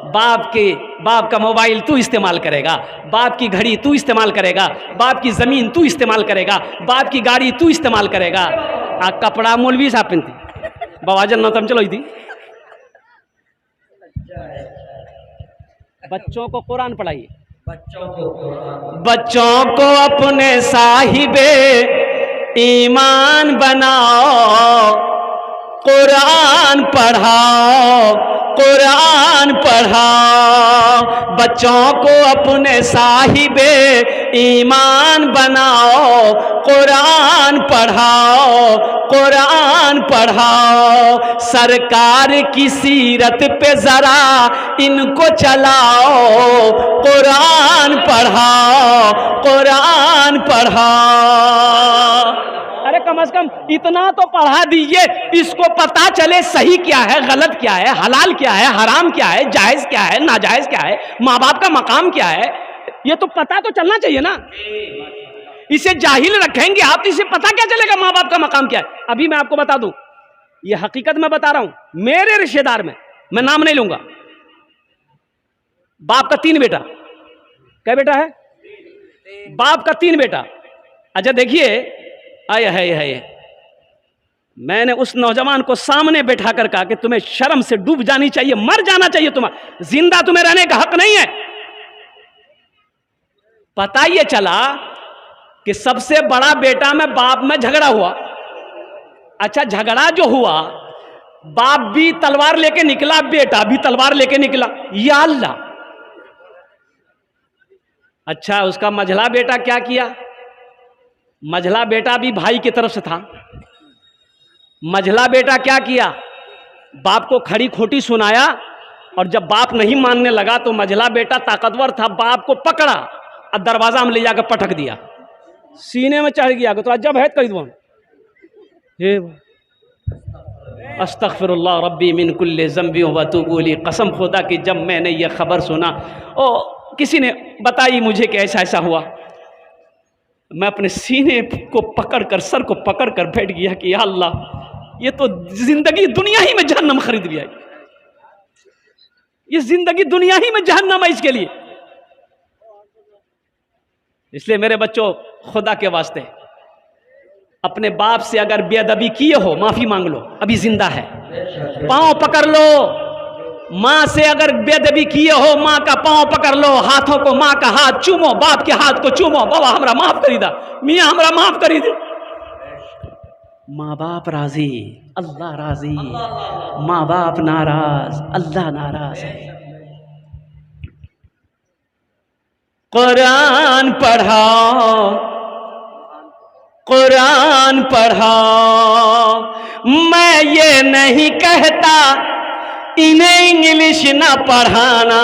बाप का मोबाइल तू इस्तेमाल करेगा, बाप की घड़ी तू इस्तेमाल करेगा, बाप की जमीन तू इस्तेमाल करेगा, बाप की गाड़ी तू इस्तेमाल करेगा। कपड़ा मौलवी साहब पहनती, बाबाजन नौतम चलो थी। बच्चों को कुरान पढ़ाइए, बच्चों को अपने साहिबे ईमान बनाओ, कुरान पढ़ाओ, कुरान पढ़ाओ। बच्चों को अपने साहिबे ईमान बनाओ, कुरान पढ़ाओ, कुरान पढ़ाओ। सरकार की सीरत पे जरा इनको चलाओ, कुरान पढ़ाओ, कुरान पढ़ाओ। अरे कम से कम इतना तो पढ़ा दीजिए, इसको पता चले सही क्या है, गलत क्या है, हलाल क्या है, हराम क्या है, जायज क्या है, नाजायज क्या है, माँ बाप का मकाम क्या है, ये तो पता तो चलना चाहिए ना। इसे जाहिल रखेंगे आप तो इसे पता क्या चलेगा माँ बाप का मकाम क्या है। अभी मैं आपको बता दूं, ये हकीकत में बता रहा हूं, मेरे रिश्तेदार में, मैं नाम नहीं लूंगा, बाप का 3 बेटा। क्या बेटा है? बाप का 3 बेटा। अच्छा देखिए, आया है, मैंने उस नौजवान को सामने बैठा कर कहा कि तुम्हें शर्म से डूब जानी चाहिए, मर जाना चाहिए, तुम्हारा जिंदा तुम्हें रहने का हक नहीं है। पता ये चला कि सबसे बड़ा बेटा में बाप में झगड़ा हुआ। अच्छा झगड़ा जो हुआ, बाप भी तलवार लेके निकला, बेटा भी तलवार लेके निकला, या अल्लाह। अच्छा उसका मझला बेटा क्या किया? मझला बेटा भी भाई की तरफ से था। मझला बेटा क्या किया? बाप को खड़ी खोटी सुनाया, और जब बाप नहीं मानने लगा तो मझला बेटा ताकतवर था, बाप को पकड़ा और दरवाजा में ले जाकर पटक दिया, सीने में चढ़ गया। तो जब है कही दो अस्तगफिरुल्लाह रब्बी मिन कुल्ली ज़ंबी व अतूबु इलैह। कसम खुदा की जब मैंने ये खबर सुना, किसी ने बताई मुझे कि ऐसा ऐसा हुआ, मैं अपने सीने को पकड़कर, सर को पकड़कर बैठ गया कि या अल्लाह, ये तो जिंदगी दुनिया ही में जहन्नम खरीद लिया, ये जिंदगी दुनिया ही में जहन्नम है इसके लिए। इसलिए मेरे बच्चों, खुदा के वास्ते अपने बाप से अगर बेअदबी किए हो माफी मांग लो, अभी जिंदा है, पांव पकड़ लो। माँ से अगर बेअदबी किए हो, माँ का पांव पकड़ लो, हाथों को, माँ का हाथ चूमो, बाप के हाथ को चूमो, बाबा हमरा माफ करी दा, मियाँ हमरा माफ करी दे। माँ बाप राजी, अल्लाह राजी, माँ बाप नाराज, अल्लाह नाराज है। कुरान पढ़ाओ, कुरान पढ़ाओ। मैं ये नहीं कहता इन्हें इंग्लिश ना पढ़ाना,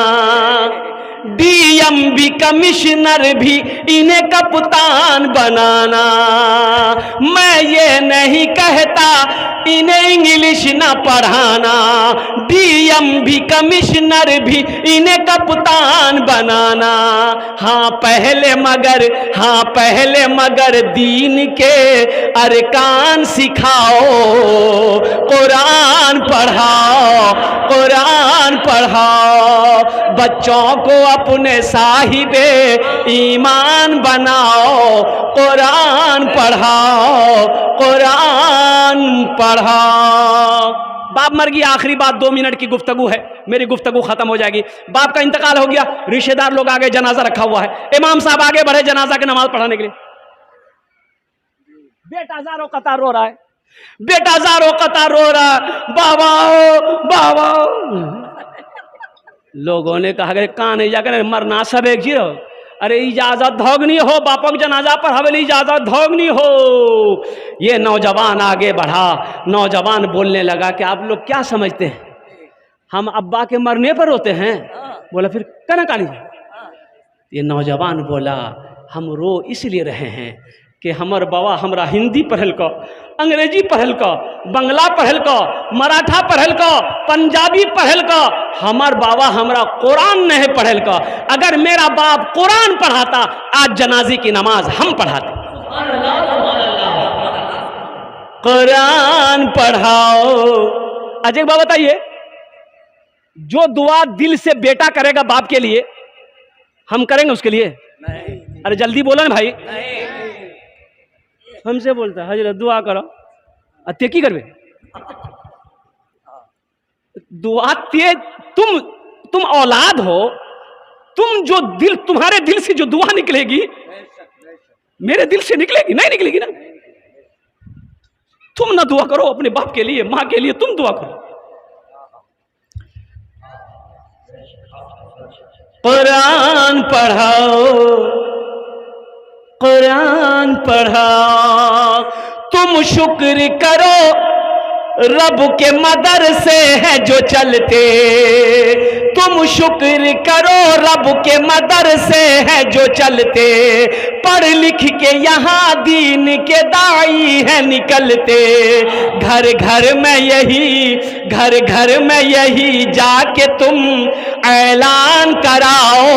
डीएमबी कमिश्नर भी इन्हें कप्तान बनाना। मैं ये नहीं कहता इन्हें इंग्लिश ना पढ़ाना, डीएमबी कमिश्नर भी इन्हें कप्तान बनाना। हाँ पहले मगर दीन के अरकान सिखाओ, कुरान पढ़ाओ, कुरान पढ़ाओ। बच्चों को अपने साहिबे ईमान बनाओ, कुरान पढ़ाओ, कुरान पढ़ाओ। बाप मर गया, आखिरी बात, 2 मिनट की गुफ्तगू है, मेरी गुफ्तगू खत्म हो जाएगी। बाप का इंतकाल हो गया, रिश्तेदार लोग आगे, जनाजा रखा हुआ है, इमाम साहब आगे बढ़े जनाजा की नमाज पढ़ाने के लिए। बेटा ज़ारो कतार रो रहा है, बेटा ज़ारो कतार रो रहा, बाबा बाबा। लोगों ने कहा कि कहाँ नहीं जाकर मरना सब एक जीरो, अरे इजाजत धोगनी हो, बापक जनाजा पर हवेली इजाजत धोगनी हो। ये नौजवान आगे बढ़ा, नौजवान बोलने लगा कि आप लोग क्या समझते हैं, हम अब्बा के मरने पर रोते हैं? बोला फिर कहना कहानी। ये नौजवान बोला हम रो इसलिए रहे हैं कि हमर बाबा हमरा हिंदी पढ़ल को, अंग्रेजी पढ़ल को, बंगला पढ़ल को, मराठा पढ़ल को, पंजाबी पढ़ल को, हमर बाबा हमरा कुरान नहीं पढ़ल को। अगर मेरा बाप कुरान पढ़ाता, आज जनाजे की नमाज हम पढ़ाते। कुरान पढ़ाओ। अजय बाबा बताइए, जो दुआ दिल से बेटा करेगा बाप के लिए, हम करेंगे उसके लिए? नहीं। अरे जल्दी बोलो ना भाई। नहीं। हमसे बोलता हजरत दुआ करो, अत्य की करवे दुआ ते तुम औलाद हो, तुम जो दिल, तुम्हारे दिल से जो दुआ निकलेगी मेरे दिल से निकलेगी? नहीं निकलेगी ना। तुम ना दुआ करो अपने बाप के लिए, मां के लिए, तुम दुआ करो। कुरान पढ़ाओ, कुरान पढ़ाओ, तुम शुक्र करो रब के मदरसे हैं जो चलते, तुम शुक्र करो रब के मदरसे हैं जो चलते, पढ़ लिख के यहाँ दीन के दाई हैं निकलते, घर घर में यही, घर घर में यही जाके तुम ऐलान कराओ,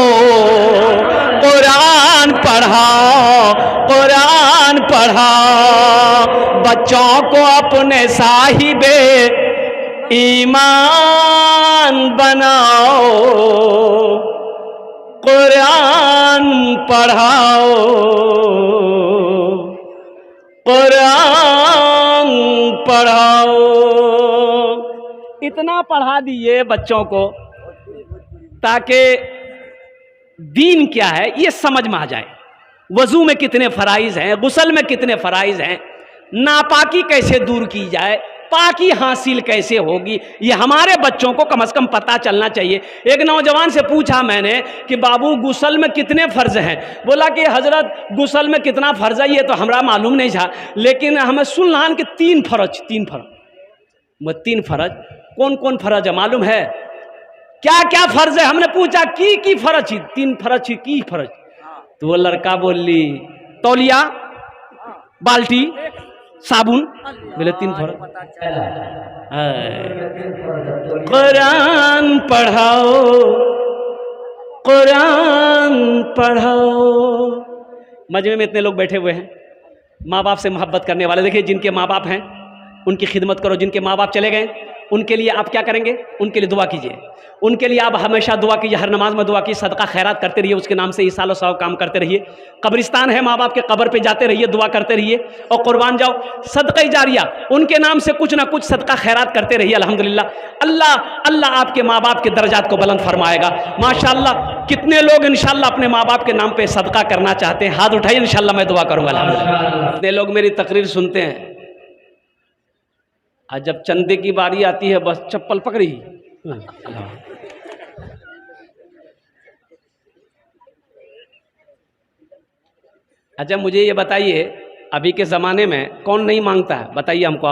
कुरान पढ़ाओ, कुरान पढ़ाओ, बच्चों को अपने साहिबे ईमान बनाओ, कुरान पढ़ाओ, कुरान पढ़ाओ। इतना पढ़ा दिए बच्चों को ताकि दीन क्या है ये समझ में आ जाए। वजू में कितने फराइज हैं, गुस्ल में कितने फराइज हैं, नापाकी कैसे दूर की जाए, पाकी हासिल कैसे होगी, ये हमारे बच्चों को कम से कम पता चलना चाहिए। एक नौजवान से पूछा मैंने कि बाबू गुस्ल में कितने फ़र्ज हैं? बोला कि हजरत गुस्ल में कितना फ़र्ज है ये तो हमरा मालूम नहीं था, लेकिन हमें सुनलान के 3 फ़र्ज, 3 फ़र्ज। 3 फ़र्ज कौन कौन फ़र्ज है मालूम है? क्या क्या फ़र्ज है? हमने पूछा की फ़र्ज ही 3 फ़र्ज ही की फ़र्ज? तो वो लड़का बोली तौलिया, बाल्टी, साबुन। बोले 3 फ़र्ज। कुरान पढ़ाओ, कुरान पढ़ाओ। मजमे में इतने लोग बैठे हुए हैं माँ बाप से मोहब्बत करने वाले। देखिए जिनके माँ बाप हैं उनकी खिदमत करो, जिनके माँ बाप चले गए उनके लिए आप क्या करेंगे? उनके लिए दुआ कीजिए, उनके लिए आप हमेशा दुआ कीजिए, हर नमाज में दुआ कीजिए, सदका खैरात करते रहिए, उसके नाम से ईसाल और सवाब काम करते रहिए। कब्रिस्तान है माँ बाप के, कब्र पे जाते रहिए, दुआ करते रहिए और कुर्बान जाओ। सदका जारिया, उनके नाम से कुछ ना कुछ सदका खैरात करते रहिए। अल्हम्दुलिल्लाह, अल्लाह अल्लाह आपके माँ बाप के दर्जात को बुलंद फरमाएगा। माशाअल्लाह कितने लोग इंशाअल्लाह अपने माँ बाप के नाम पे सदका करना चाहते हैं? हाथ उठाइए, इंशाअल्लाह मैं दुआ करूँगा। अल्हम्दुलिल्लाह कितने लोग मेरी तकरीर सुनते हैं और जब चंदे की बारी आती है बस चप्पल पकड़ी। अच्छा मुझे ये बताइए अभी के ज़माने में कौन नहीं मांगता है? बताइए हमको,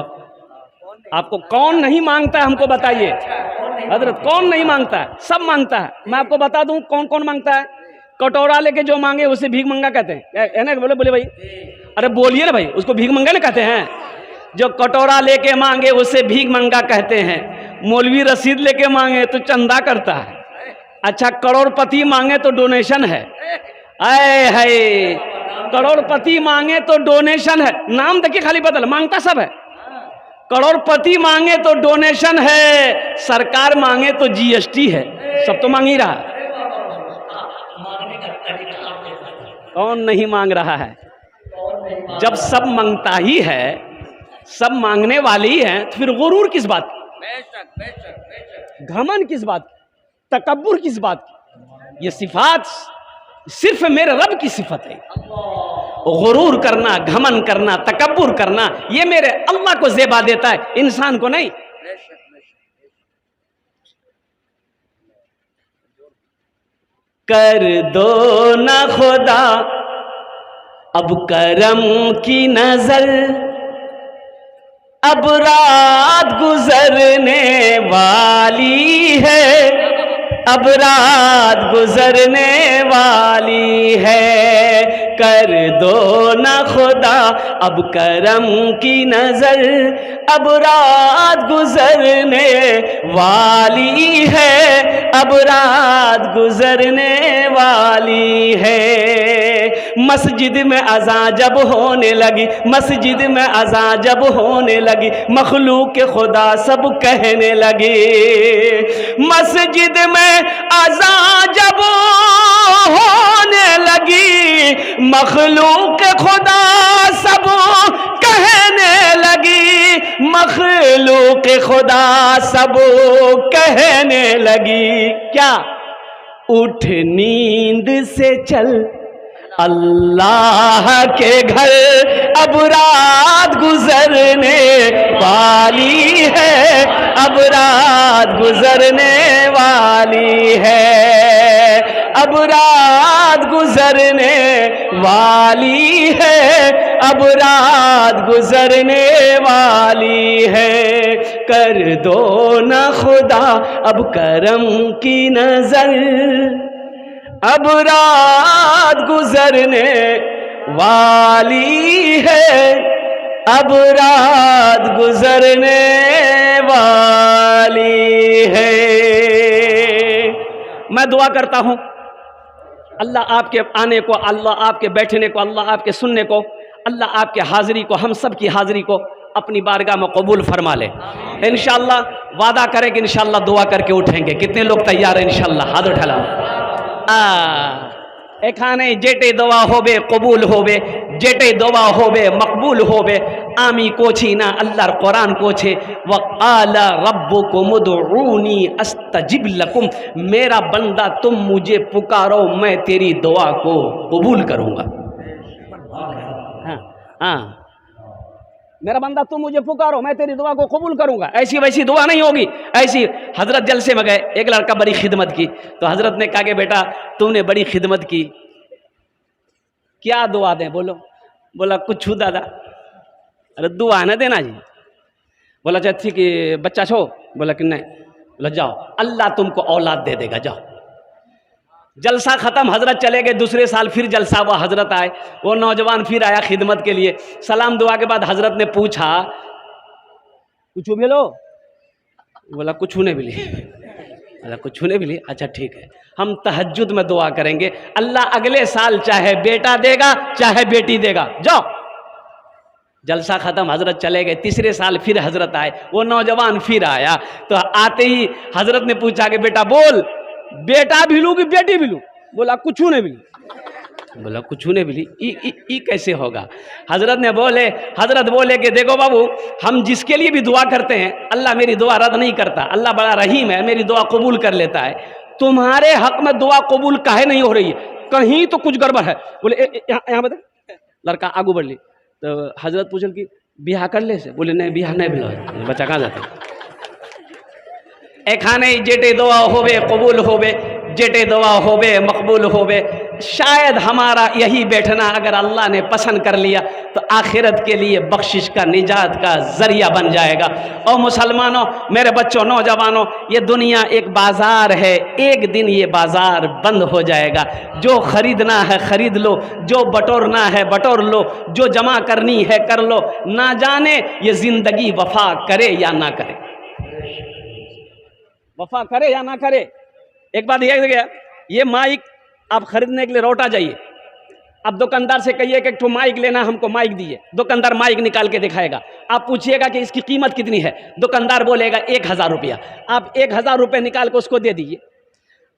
आपको कौन नहीं मांगता है? हमको बताइए हजरत, कौन नहीं मांगता है? सब मांगता है। मैं आपको बता दूं कौन कौन मांगता है। कटोरा लेके जो मांगे उसे भीख मंगा कहते हैं, है ना? बोले बोले भाई, अरे बोलिए ना भाई, उसको भीख मंगा ना कहते हैं। जो कटोरा लेके मांगे उसे भीख मंगा कहते हैं। मौलवी रसीद लेके मांगे तो चंदा करता है। अच्छा करोड़पति मांगे तो डोनेशन है। आए हाय, करोड़पति मांगे तो डोनेशन है। नाम देखिए खाली बदल, मांगता सब है। करोड़पति मांगे तो डोनेशन है, सरकार मांगे तो जीएसटी है। सब तो मांग ही रहा है, कौन नहीं मांग रहा है? जब सब मांगता ही है, सब मांगने वाले ही हैं, तो फिर गुरूर किस बात की? घमंड किस बात की? तकब्बुर किस बात की? ये सिफात सिर्फ मेरे रब की सिफत है। गुरूर करना, घमन करना, तकब्बुर करना, ये मेरे अल्लाह को ज़ेबा देता है, इंसान को नहीं। कर दो ना खुदा अब करम की नजर, अब रात गुजरने वाली है, अब रात गुजरने वाली है। कर दो ना खुदा अब करम की नजर, अब रात गुजरने वाली है, अब रात गुजरने वाली है। मस्जिद में अज़ान जब होने लगी, मस्जिद में अज़ान जब होने लगी, मखलूक खुदा सब कहने लगे। मस्जिद में अज़ान जब होने लगी, मखलूक खुदा सब कहने लगी, मखलूक खुदा सब कहने लगी। क्या? उठ नींद से चल अल्लाह के घर, अब रात गुजरने वाली है, अब रात गुजरने वाली है, अब रात गुजरने वाली है, अब रात गुजरने वाली है। कर दो न खुदा अब करम की नजर, अब रात गुजरने वाली है, अब रात गुजरने वाली है। मैं दुआ करता हूं अल्लाह आपके आने को, अल्लाह आपके बैठने को, अल्लाह आपके सुनने को, अल्लाह आपके हाजिरी को, हम सब की हाजिरी को अपनी बारगाह में कबूल फरमा ले। इंशाअल्लाह वादा करें कि इंशाअल्लाह दुआ करके उठेंगे। कितने लोग तैयार हैं इंशाअल्लाह? हाथ उठा लो। एखाने जेटे दुआ होबे कबूल होबे, जेटे दुआ होबे मकबूल होबे। आमी कोची ना अल्लाहर कुरान कोछे वक़ाला रब्बुकुम उदऊनी अस्तजिब लकुम, मेरा बंदा तुम मुझे पुकारो मैं तेरी दुआ को कबूल करूँगा। हाँ, मेरा बंदा तुम मुझे पुकारो मैं तेरी दुआ को कबूल करूंगा। ऐसी वैसी दुआ नहीं होगी। ऐसी हजरत जलसे में गए, एक लड़का बड़ी खिदमत की तो हजरत ने कहा कि बेटा तुमने बड़ी खिदमत की, क्या दुआ दें बोलो? बोला कुछ दादा। अरे दुआ न देना जी। बोला अच्छा ठीक है, बच्चा छो? बोला कि नहीं। बोला जाओ अल्लाह तुमको औलाद दे देगा, जाओ। जलसा खत्म, हजरत चले गए। दूसरे साल फिर जलसा हुआ, हजरत आए, वो नौजवान फिर आया खिदमत के लिए। सलाम दुआ के बाद हजरत ने पूछा कुछ मिलो? बोला कुछ नहीं मिली। बोला कुछ नहीं मिली, अच्छा ठीक है, हम तहज्जुद में दुआ करेंगे, अल्लाह अगले साल चाहे बेटा देगा चाहे बेटी देगा, जाओ। जलसा खत्म, हजरत चले गए। तीसरे साल फिर हजरत आए, वो नौजवान फिर आया। तो आते ही हजरत ने पूछा कि बेटा बोल, बेटा भी लूँ कि बेटी भी लूँ? बोला कुछ नहीं मिली। बोला कुछ नहीं मिली, ई कैसे होगा? हजरत बोले कि देखो बाबू, हम जिसके लिए भी दुआ करते हैं अल्लाह मेरी दुआ रद्द नहीं करता, अल्लाह बड़ा रहीम है, मेरी दुआ कबूल कर लेता है। तुम्हारे हक में दुआ कबूल काहे नहीं हो रही है? कहीं तो कुछ गड़बड़ है। बोले यहाँ बता। लड़का आगू बढ़ ली तो हजरत पूछल कि बिहार कर ले से? बोले नहीं बिहार नहीं मिला। बच्चा कहाँ जाता? एखाने जेटे दुआ होवे कबूल होवे, जेटे दुआ होवे मकबूल होवे। शायद हमारा यही बैठना अगर अल्लाह ने पसंद कर लिया तो आखिरत के लिए बख्शिश का, निजात का जरिया बन जाएगा। और मुसलमानों, मेरे बच्चों, नौजवानों, ये दुनिया एक बाजार है, एक दिन ये बाजार बंद हो जाएगा। जो खरीदना है खरीद लो, जो बटोरना है बटोर लो, जो जमा करनी है कर लो। ना जाने ये जिंदगी वफा करे या ना करे, वफा करे या ना करे। एक बात यह गया, ये माइक आप खरीदने के लिए रोटा जाइए, आप दुकानदार से कहिए कि एक ठो माइक लेना, हमको माइक दीजिए। दुकानदार माइक निकाल के दिखाएगा, आप पूछिएगा कि इसकी कीमत कितनी है, दुकानदार बोलेगा 1000 रुपया। आप 1000 रुपये निकाल के उसको दे दीजिए।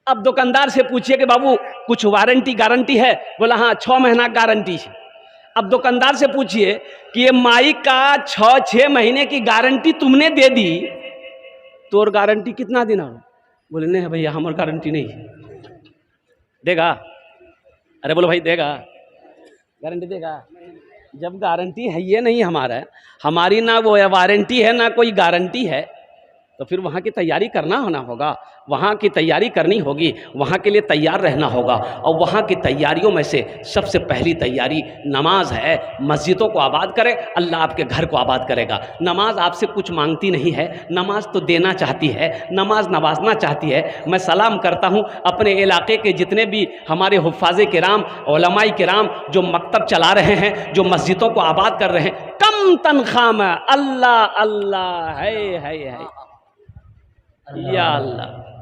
अब दुकानदार से पूछिए कि बाबू कुछ वारंटी गारंटी है? बोला हाँ 6 महीना गारंटी है। अब दुकानदार से पूछिए कि ये माइक का 6 महीने की गारंटी तुमने दे दी, तो और गारंटी कितना देना हो? बोले नहीं भैया हमारी गारंटी नहीं है। देगा? अरे बोलो भाई देगा, गारंटी देगा? जब गारंटी है ये नहीं हमारी ना वो वारंटी है ना कोई गारंटी है, तो फिर वहाँ की तैयारी करना होगा, वहाँ की तैयारी करनी होगी, वहाँ के लिए तैयार रहना होगा। और वहाँ की तैयारियों में से सबसे पहली तैयारी नमाज है। मस्जिदों को आबाद करें, अल्लाह आपके घर को आबाद करेगा। नमाज आपसे कुछ मांगती नहीं है, नमाज तो देना चाहती है, नमाज नवाजना चाहती है। मैं सलाम करता हूँ अपने इलाके के जितने भी हमारे हुफ़ाज़े किराम, उलमाए किराम जो मकतब चला रहे हैं, जो मस्जिदों को आबाद कर रहे हैं। कम तनख्वाह में अल्लाह अल्लाह है या अल्लाह।